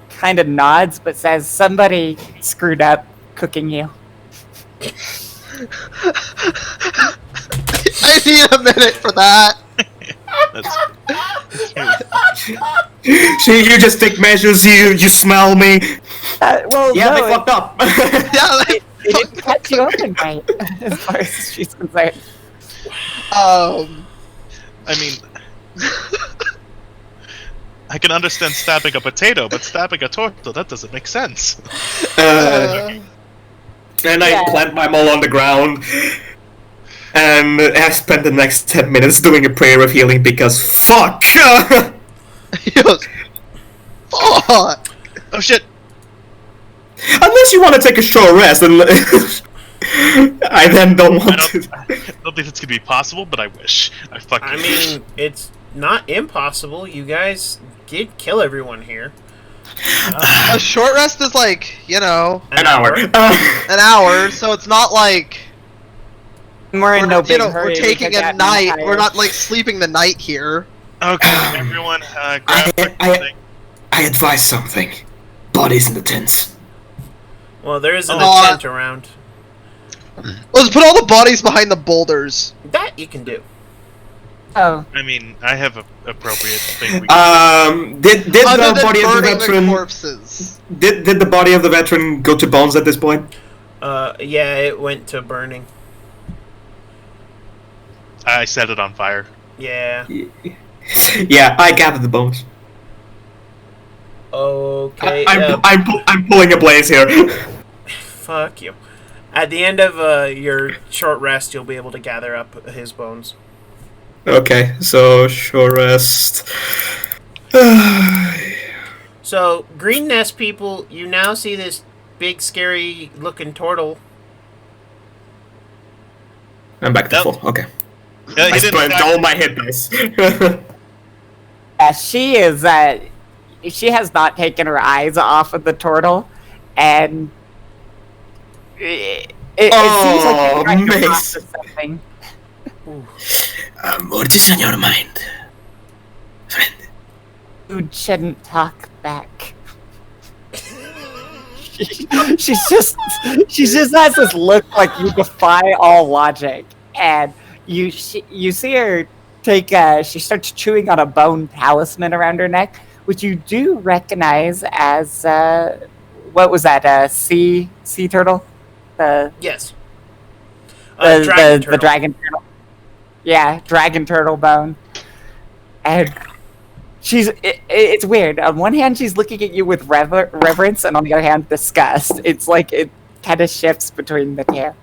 kind of nods, but says, "Somebody screwed up cooking you." I need a minute for that. You just take measures. You smell me. Well, Yeah, no, they fucked up. Yeah. it didn't cut you open right, as far as she's concerned. I mean, I can understand stabbing a potato, but stabbing a turtle, that doesn't make sense. And I Yeah. plant my mole on the ground. And I spent the next 10 minutes doing a prayer of healing because fuck! He goes, fuck. Oh shit! Unless you want to take a short rest, and I then don't want to. I don't think it's gonna be possible, but I wish. I mean, it's not impossible. You guys did kill everyone here. A short rest is like, An hour. an hour, so it's not like We're in no big hurry. we're taking because a that night. entire- We're not like sleeping the night here. Okay, everyone, grab I advise something. Bodies in the tents. Well, there isn't Oh. a tent around. Let's put all the bodies behind the boulders. That you can do. Oh, I mean, I have a appropriate thing. Did Other the than body of the burning the veteran corpses. did the body of the veteran go to bones at this point? Yeah, it went to burning. I set it on fire. Yeah. Yeah, I gathered the bones. Okay. I'm pulling a blaze here. Fuck you. At the end of your short rest, you'll be able to gather up his bones. Okay, so short rest. So, Green Nest people, you now see this big, scary looking turtle. I'm back to Yep. full. Okay. Yeah, I he didn't spent attack. all my hit dice. She is. She has not taken her eyes off of the turtle, and it seems like she's trying to Mace. process something. What is on your mind, friend? You shouldn't talk back. She just has this look like you defy all logic, and you see her take. She starts chewing on a bone talisman around her neck, which you do recognize as what was that? Sea turtle? Yes. The dragon turtle. Yeah, dragon turtle bone. And it's weird. On one hand, she's looking at you with reverence, and on the other hand, disgust. It's like it kind of shifts between the two.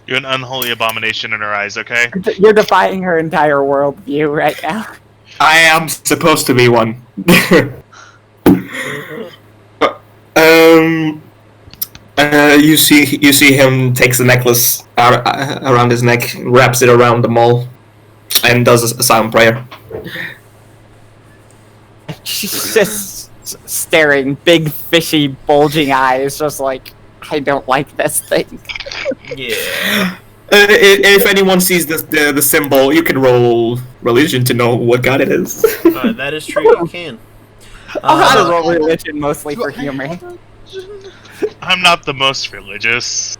You're an unholy abomination in her eyes, okay? You're defying her entire worldview right now. I am supposed to be one. You see him takes the necklace around his neck, wraps it around the mole, and does a silent prayer. She's just staring, big, fishy, bulging eyes, just like, I don't like this thing. Yeah. If anyone sees the symbol, you can roll religion to know what god it is. That is true, you can. I'll have to roll religion mostly for humor. I'm not the most religious.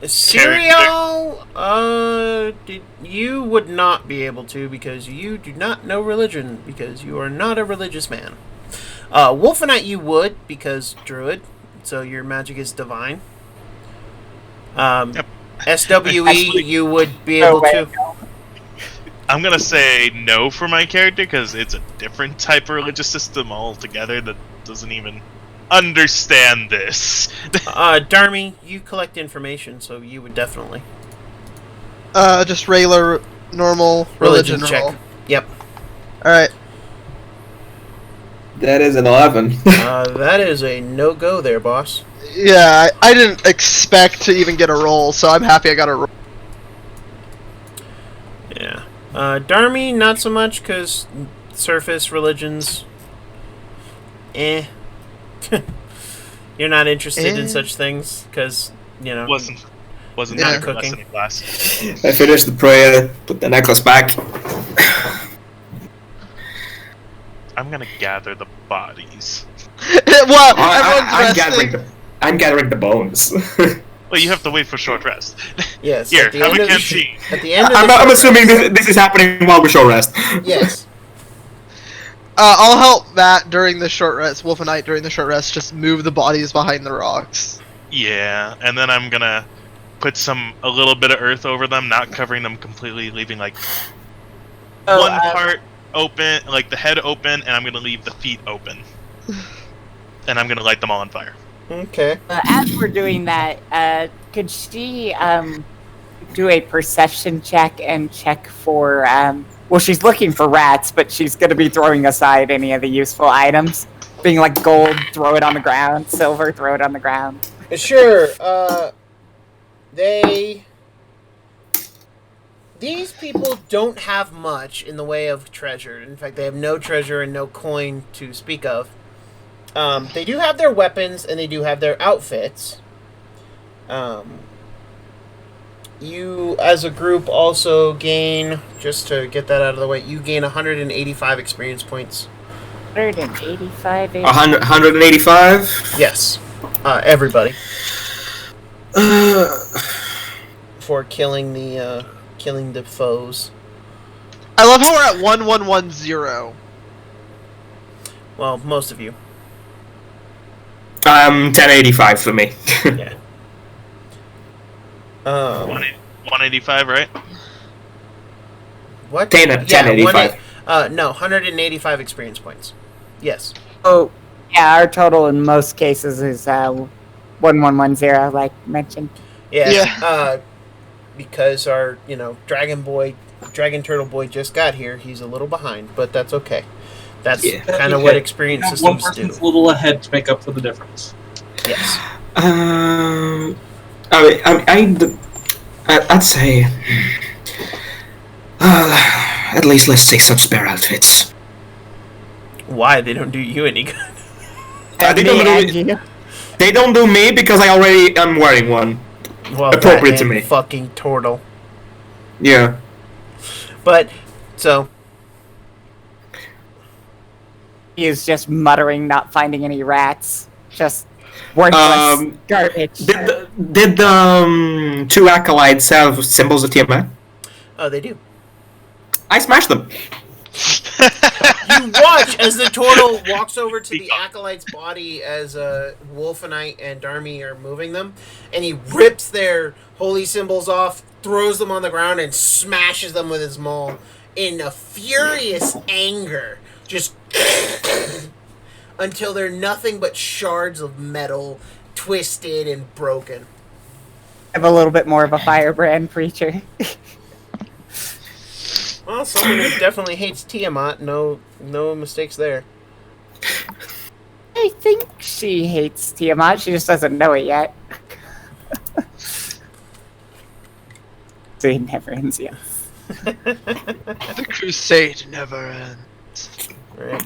Cereal, you would not be able to because you do not know religion, because you are not a religious man. Wolfenite you would, because druid, so your magic is divine. Yep. SWE you would be able to. I'm gonna say no for my character because it's a different type of religious system altogether that doesn't even understand this. Darmy, you collect information, so you would definitely. Just regular, normal religion check. roll. Yep. Alright. That is an 11. That is a no-go there, boss. Yeah, I didn't expect to even get a roll, so I'm happy I got a roll. Yeah. Darmy, not so much, because surface religions... You're not interested in such things, because, you know... wasn't Yeah. not cooking lesson in class. I finished the prayer, put the necklace back. I'm gonna gather the bodies. Well, everyone's I'm gathering the bones. Well, you have to wait for short rest. Yes. Here, at the have end a of the canteen. At the end of the I'm short assuming rest- this is happening while we short rest. Yes. I'll help Matt during the short rest, Wolf and Knight during the short rest, just move the bodies behind the rocks. Yeah, and then I'm gonna put a little bit of earth over them, not covering them completely, leaving like one part open, like the head open, and I'm gonna leave the feet open. And I'm gonna light them all on fire. Okay. As we're doing that, could she do a perception check and check for well, she's looking for rats, but she's going to be throwing aside any of the useful items. Being like gold, throw it on the ground. Silver, throw it on the ground. Sure. These people don't have much in the way of treasure. In fact, they have no treasure and no coin to speak of. They do have their weapons and they do have their outfits. You, as a group, also gain, just to get that out of the way, you gain 185 experience points. 185. 185? Yes. Everybody. For killing the foes. I love how we're at 1110. Well, most of you. 1085 for me. Yeah. 185, right? What? 1085. No, 185 experience points. Yes. Oh, yeah, our total in most cases is 1110, like mentioned. Yeah. Yeah. Because our, Dragon Boy Dragon Turtle Boy just got here. He's a little behind, but that's okay. That's Yeah. kind of Okay. what experience One systems do. person's a little ahead to make up for the difference. Yes. I'd say. At least let's take some spare outfits. Why? They don't do you any good. They don't do me because I already am wearing one. Well, Appropriate that to and me. Fucking turtle. Yeah. But, so, He is just muttering, not finding any rats. Just worthless garbage. Did the two acolytes have symbols of Tiamat? oh, they do. I smashed them. You watch as the turtle walks over to the acolyte's body as Wolfenite and Darmy are moving them, and he rips their holy symbols off, throws them on the ground, and smashes them with his maul in a furious anger. Just until they're nothing but shards of metal, twisted and broken. I'm a little bit more of a firebrand creature. Well, someone who definitely hates Tiamat. No mistakes there. I think she hates Tiamat. She just doesn't know it yet. So it never ends, yes. The crusade never ends. Right.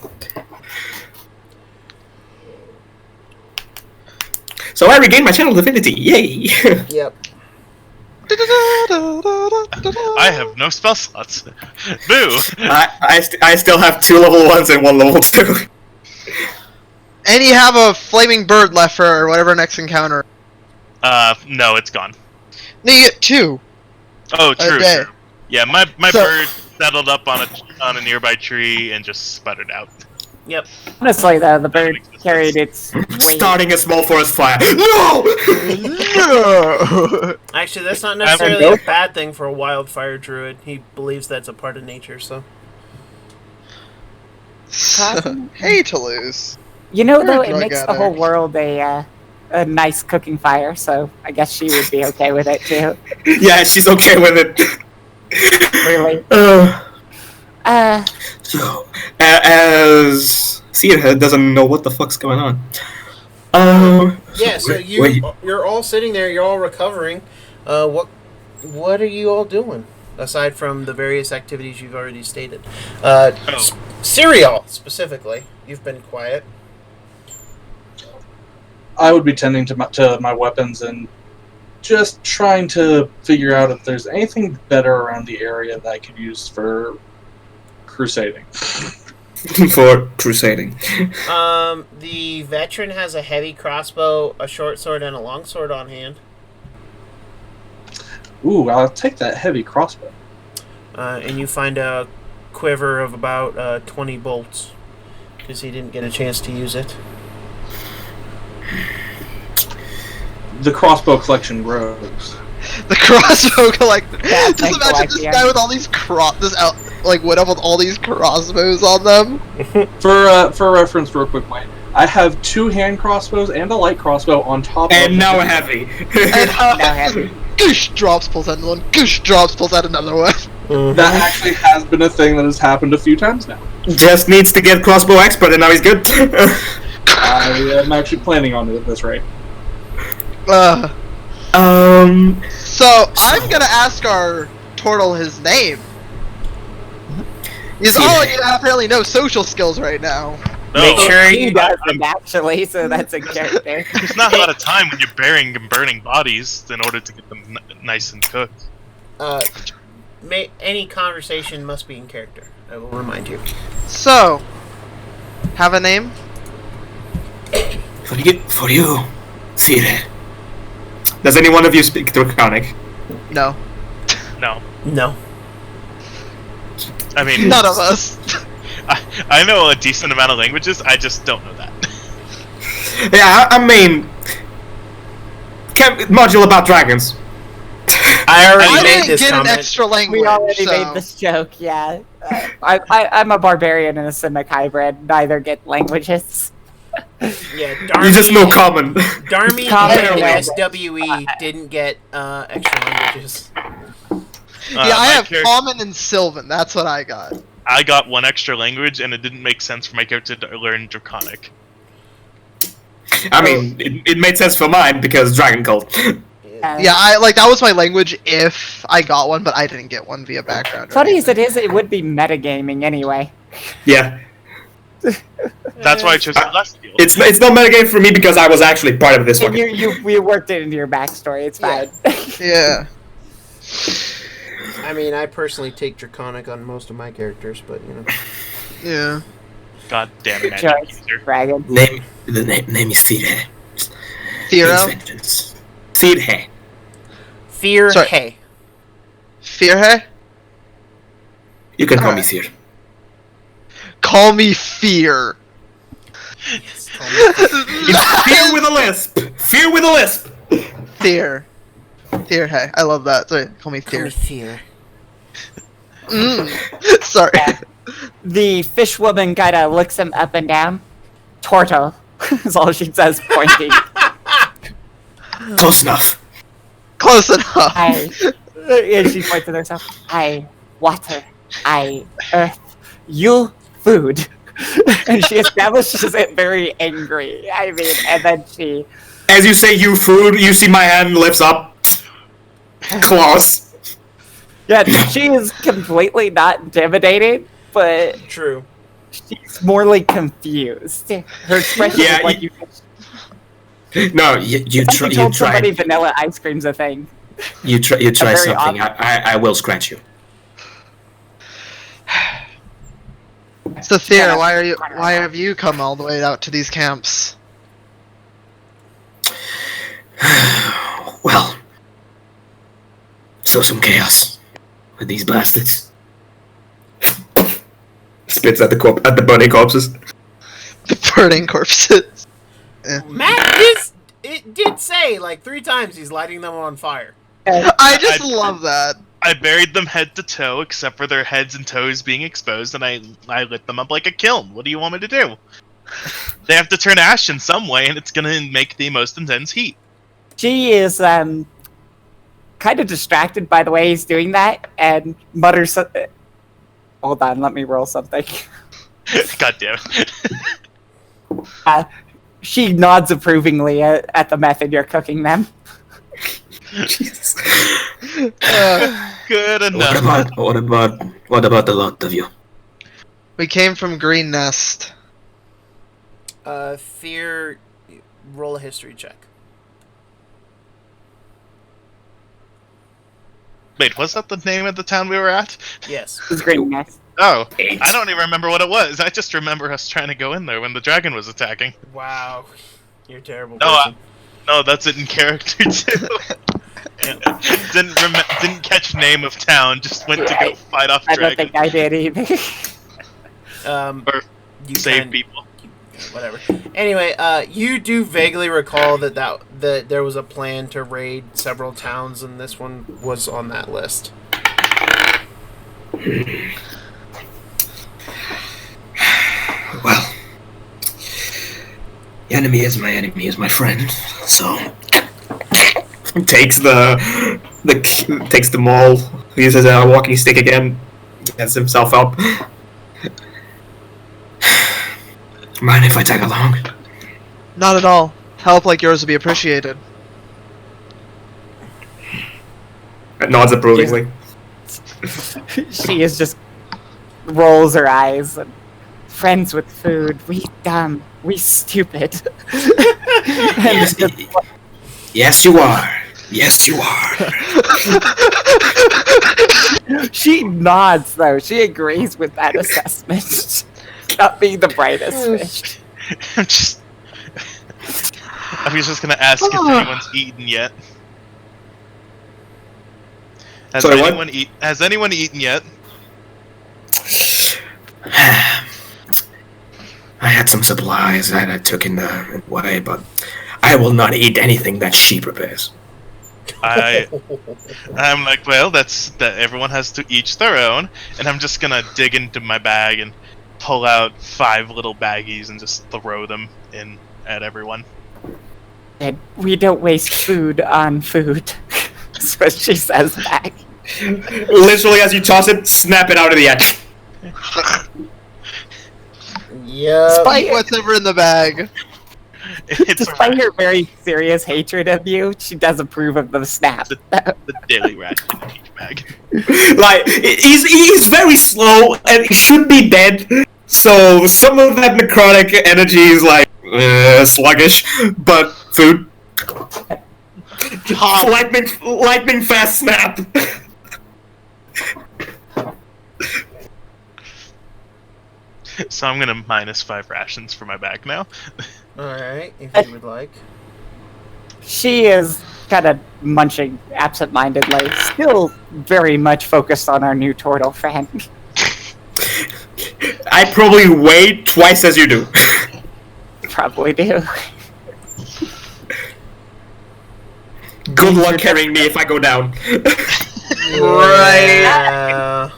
So I regained my channel divinity. Yay! Yep. I have no spell slots. Boo! I still have 2 level 1s and 1 level 2. And you have a flaming bird left for whatever next encounter. No, it's gone. No, you get 2. Oh, true, day. true. Yeah, my So- bird settled up on a nearby tree and just sputtered out. Yep. Honestly, though, the bird carried its weight. Starting a small forest fire. No! No! Actually, that's not necessarily a bad thing for a wildfire druid. He believes that's a part of nature, so. Hate to lose. You know, You're though, a it drug makes the whole addict. world a nice cooking fire, so I guess she would be okay with it, too. Yeah, she's okay with it. Really. So, as Sierra doesn't know what the fuck's going on. Yeah, so you're all sitting there, you're all recovering. What are you all doing? Aside from the various activities you've already stated. Cereal, specifically. You've been quiet. I would be tending to my weapons and just trying to figure out if there's anything better around the area that I could use for crusading. For crusading. The veteran has a heavy crossbow, a short sword, and a long sword on hand. Ooh, I'll take that heavy crossbow. And you find a quiver of about 20 bolts. Because he didn't get a chance to use it. The crossbow collection grows. The crossbow collector. That's Just like imagine this collecting. guy with all these went up with all these crossbows on them. For reference, real quick, Mike, I have 2 hand crossbows and a light crossbow on top And of now heavy. And Now heavy. Goosh drops, pulls out another one. Goosh drops, pulls out another one. That actually has been a thing that has happened a few times now. Just needs to get crossbow expert and now he's good. I am actually planning on it at this rate. So I'm gonna ask our turtle his name. He's you have apparently no social skills right now. No, Make sure He you... does it, actually, so that's a character. there's not a lot of time when you're burying and burning bodies in order to get them nice and cooked. Any conversation must be in character. I will remind you. So, have a name? For you, Sire. Does any one of you speak Draconic? No. No. No. I mean, None of us. I know a decent amount of languages, I just don't know that. Yeah, I mean... module about dragons. I already I made didn't this get comment. an extra language. We already so. made this joke, yeah. I'm a barbarian and a Simic hybrid. Neither get languages. Yeah, Darmy, You just know common. Darmy Common and language. SWE didn't get extra languages. Yeah, I my have char- Common and Sylvan. That's what I got. I got one extra language, and it didn't make sense for my character to learn Draconic. I mean, it made sense for mine because Dragon Cult. Yeah, I like that was my language if I got one, but I didn't get one via background. or Funny as anything. it is, it would be metagaming anyway. Yeah. That's why I chose Celestial. It's not metagame for me because I was actually part of this And one. you worked it into your backstory. It's fine. Yeah. I mean, I personally take Draconic on most of my characters, but you know. Yeah. God damn Good magic choice, user. Dragon. Name is Firhe. Theero? Means vengeance. Firhe. Fear, Sorry. hey. Firhe? You can call me Alright. Fear. Call me Fear. It's fear with a lisp. Fear with a lisp. Fear. Fear, hey. I love that. Sorry, call me Call me Fear. Fear. Sorry. Yeah. The fish woman kind of looks him up and down. Torto is all she says, pointing. Close enough. Close enough. I, and she points at herself. I water. I earth. You food. And she establishes it very angry. I mean, and then she. As you say, you food, you see my hand lifts up. Claws. Yeah, she is completely not intimidated, but True. she's morely confused. Her expression Yeah, is like you. No, You If try. you You told somebody try. vanilla ice cream's a thing. You try very something. odd- I will scratch you. So Fear, Yeah. why have you come all the way out to these camps? Well, so some chaos with these bastards. Spits at the burning corpses. The burning corpses. Matt it did say like 3 times he's lighting them on fire. I just love that. I buried them head to toe, except for their heads and toes being exposed, and I lit them up like a kiln. What do you want me to do? They have to turn ash in some way, and it's gonna make the most intense heat. She is kind of distracted by the way he's doing that, and mutters. Hold on, let me roll something. God damn it. She nods approvingly at the method you're cooking them. Jesus. Good enough. What about the lot of you? We came from Green Nest. Fear, roll a history check. Wait, was that the name of the town we were at? Yes. It's great. Next. Oh, I don't even remember what it was. I just remember us trying to go in there when the dragon was attacking. Wow. You're a terrible No, person. No, that's it in character too. Didn't catch name of town. Just went to go fight off I don't dragon. think I did either. Or You save can- people. Whatever. Anyway, you do vaguely recall that there was a plan to raid several towns, and this one was on that list. Well, the enemy is my friend. So Takes takes the maul. Uses a walking stick again. Gets himself up. mind if I tag along? Not at all. Help like yours would be appreciated. Nods approvingly. She is just rolls her eyes. And, friends with food. We dumb. We stupid. And just, Yes, you are. Yes, you are. she nods though. She agrees with that assessment. Not being the brightest fish. I was just gonna ask if anyone's eaten yet. Has Sorry, what? anyone eaten yet? I had some supplies that I took in the way, but I will not eat anything that she prepares. I'm like, well, that everyone has to each their own, and I'm just gonna dig into my bag and pull out 5 little baggies and just throw them in at everyone. And we don't waste food on food. That's what she says back. Literally, as you toss it, snap it out of the edge. Yeah. Spike what's ever in the bag. It's Despite her very serious hatred of you, she does approve of the snap. the daily ration peach bag. Like, he's very slow, and he should be dead. So, some of that necrotic energy is like, sluggish, but food. Lightning fast snap. So I'm gonna -5 rations for my bag now. Alright, if you would like. She is kind of munching absent-mindedly, still very much focused on our new turtle friend. I probably weigh twice as you do. Probably do. Good luck carrying me if I go down. Right.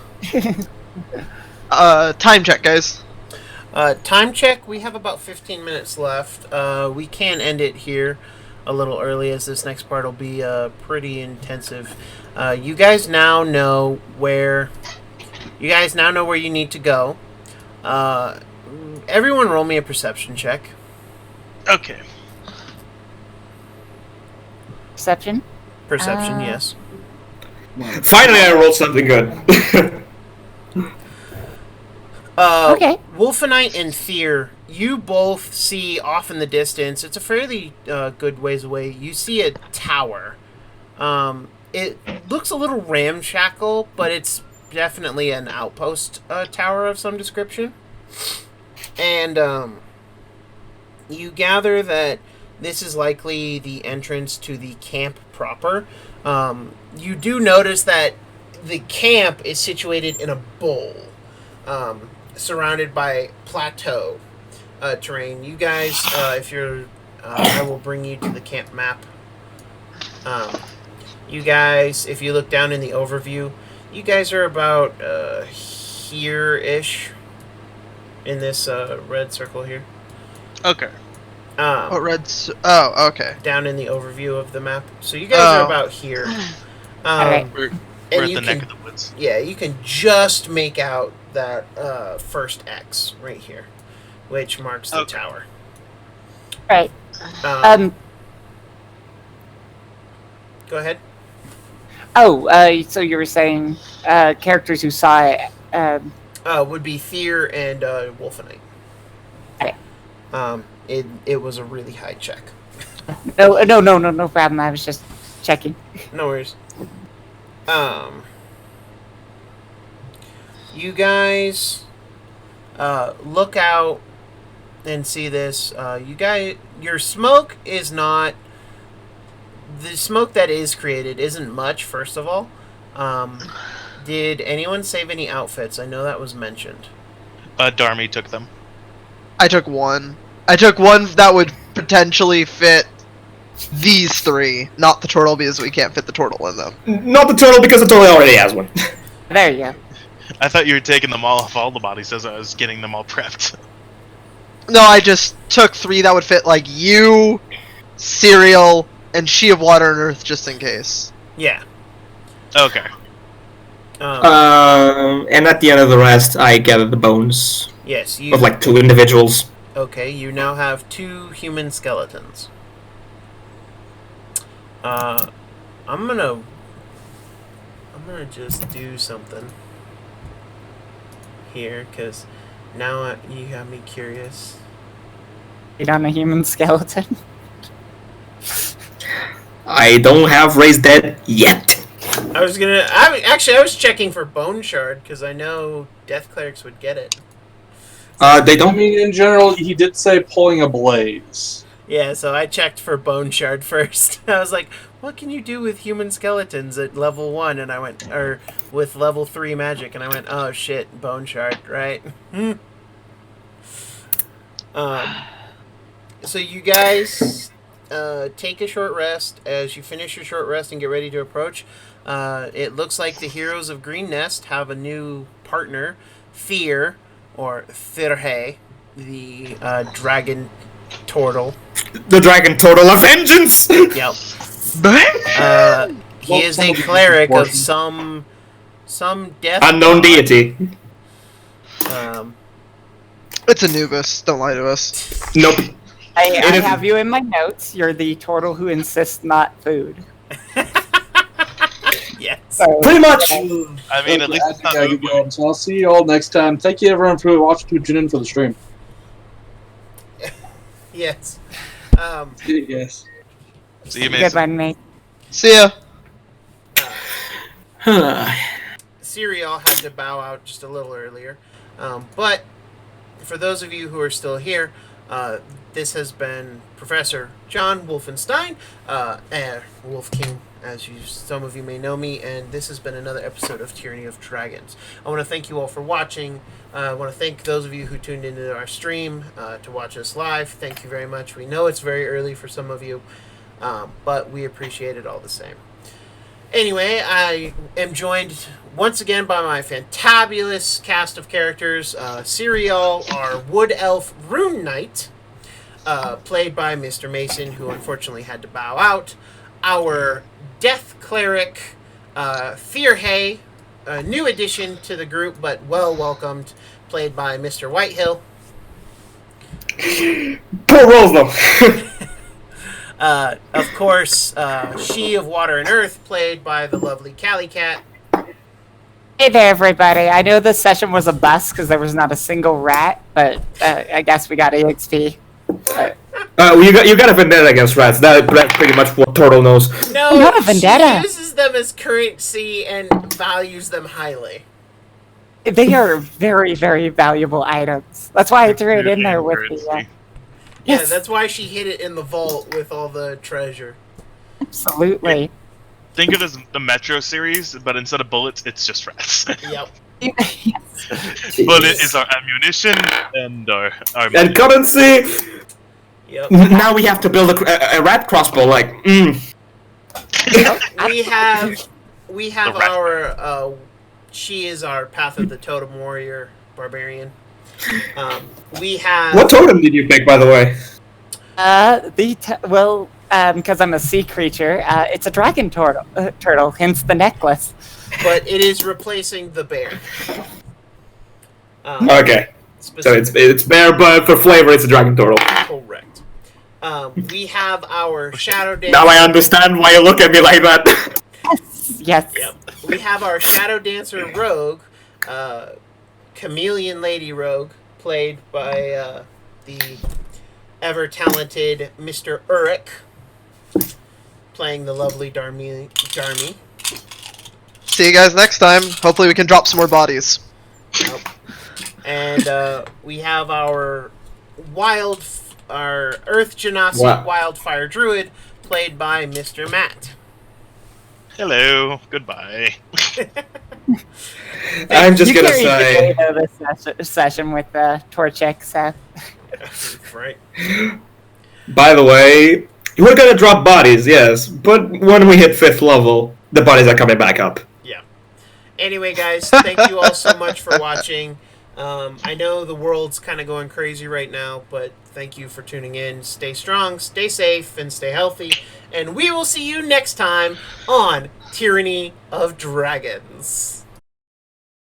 Time check, guys. Time check. We have about 15 minutes left. We can end it here a little early, as this next part will be pretty intensive. You guys now know where. You guys now know where you need to go. Everyone, roll me a perception check. Okay. Perception? Perception, yes. Finally, I rolled something good. Okay. Wolfenite and Fear, you both see off in the distance. It's a fairly good ways away. You see a tower. It looks a little ramshackle, but it's definitely an outpost tower of some description. And you gather that this is likely the entrance to the camp proper. You do notice that the camp is situated in a bowl. Surrounded by plateau terrain. You guys, if you're, I will bring you to the camp map. You guys, if you look down in the overview, you guys are about here-ish in this red circle here. Okay. What red's? Oh, okay. Down in the overview of the map. So you guys are about here. Alright. We're And at you the neck can- of the woods. Yeah, you can just make out that first X right here, which marks the Okay. tower. Right. Go ahead. So you were saying characters who saw it. Would be Fear and Wolfenite. Okay. It was a really high check. No problem. I was just checking. No worries. You guys look out and see this. Your smoke is not. The smoke that is created isn't much, first of all. Did anyone save any outfits? I know that was mentioned. Darmy took them. I took one. I took one that would potentially fit these three, not the turtle because we can't fit the turtle in them. Not the turtle, because the turtle already has one. There you go. I thought you were taking them all off all the bodies as I was getting them all prepped. No, I just took three that would fit like you, Cereal, and She of Water and Earth just in case. Yeah. Okay. And at the end of the rest, I gathered the bones Yes, you. of like 2 individuals. Okay, you now have 2 human skeletons. I'm gonna just do something here, because now you have me curious. You on a human skeleton? I don't have raised dead yet. I was checking for Bone Shard, because I know Death Clerics would get it. They I don't. mean, in general, he did say pulling a blaze. Yeah, so I checked for Bone Shard first. I was like, what can you do with human skeletons at level 1? And I went, or with level 3 magic, and I went, oh shit, Bone Shard, right? So you guys take a short rest. As you finish your short rest and get ready to approach, it looks like the heroes of Green Nest have a new partner, Fear, or Thirhe, the dragon turtle. The dragon turtle of vengeance! Yep. He is a cleric of some death Unknown god. deity. It's Anubis. Don't lie to us. Nope. I is- have you in my notes. You're the turtle who insists not food. Yes. So, Pretty much. I mean, at least it's not I think Ubu. I can go. So I'll see you all next time. Thank you everyone for watching, to tune in for the stream. Yes. Yes. See you, good Mason. one, mate. See ya. Serial had to bow out just a little earlier. But for those of you who are still here, this has been Professor John Wolfenstein, Wolf King, as some of you may know me, and this has been another episode of Tyranny of Dragons. I want to thank you all for watching. I want to thank those of you who tuned into our stream to watch us live. Thank you very much. We know it's very early for some of you, but we appreciate it all the same. Anyway, I am joined once again by my fantabulous cast of characters. Serial, our Wood Elf Rune Knight, played by Mr. Mason, who unfortunately had to bow out. Our Death Cleric, Fearhay, a new addition to the group, but well welcomed, played by Mr. Whitehill. Poor rolls though. Of course, She of Water and Earth, played by the lovely Callie Cat. Hey there, everybody. I know this session was a bust because there was not a single rat, but I guess we got EXP. You got a vendetta against rats. That's pretty much what Turtle knows. No, Not a vendetta. she uses them as currency and values them highly. They are very, very valuable items. That's why I threw it in there with the... Currency. Yeah, Yes. that's why she hid it in the vault with all the treasure. Absolutely. Think of it as the Metro series, but instead of bullets, it's just rats. Yep. Yes. Bullet is our ammunition and our And currency. Yep. Now we have to build a rat crossbow. Like, we have The rat. our she is our Path of the Totem Warrior barbarian. We have What totem did you pick, by the way? Because I'm a sea creature, it's a dragon turtle, hence the necklace. but it is replacing the bear. Okay, so it's bear, but for flavor, it's a dragon turtle. correct. We have our Shadow Dancer. Now I understand why you look at me like that. Yes. Yep. We have our Shadow Dancer Rogue, Chameleon Lady Rogue, played by the ever-talented Mr. Urich, playing the lovely Darmi. See you guys next time. Hopefully we can drop some more bodies. Yep. And we have our Earth Genasi Wildfire Druid, played by Mr. Matt. Hello, goodbye. I'm just You gonna carried the say. day, though, this session with Torchic, so... Right. By the way, we're gonna drop bodies, yes, but when we hit 5th level, the bodies are coming back up. Yeah. Anyway, guys, thank you all so much for watching. I know the world's kind of going crazy right now, but thank you for tuning in. Stay strong, stay safe, and stay healthy. And we will see you next time on Tyranny of Dragons.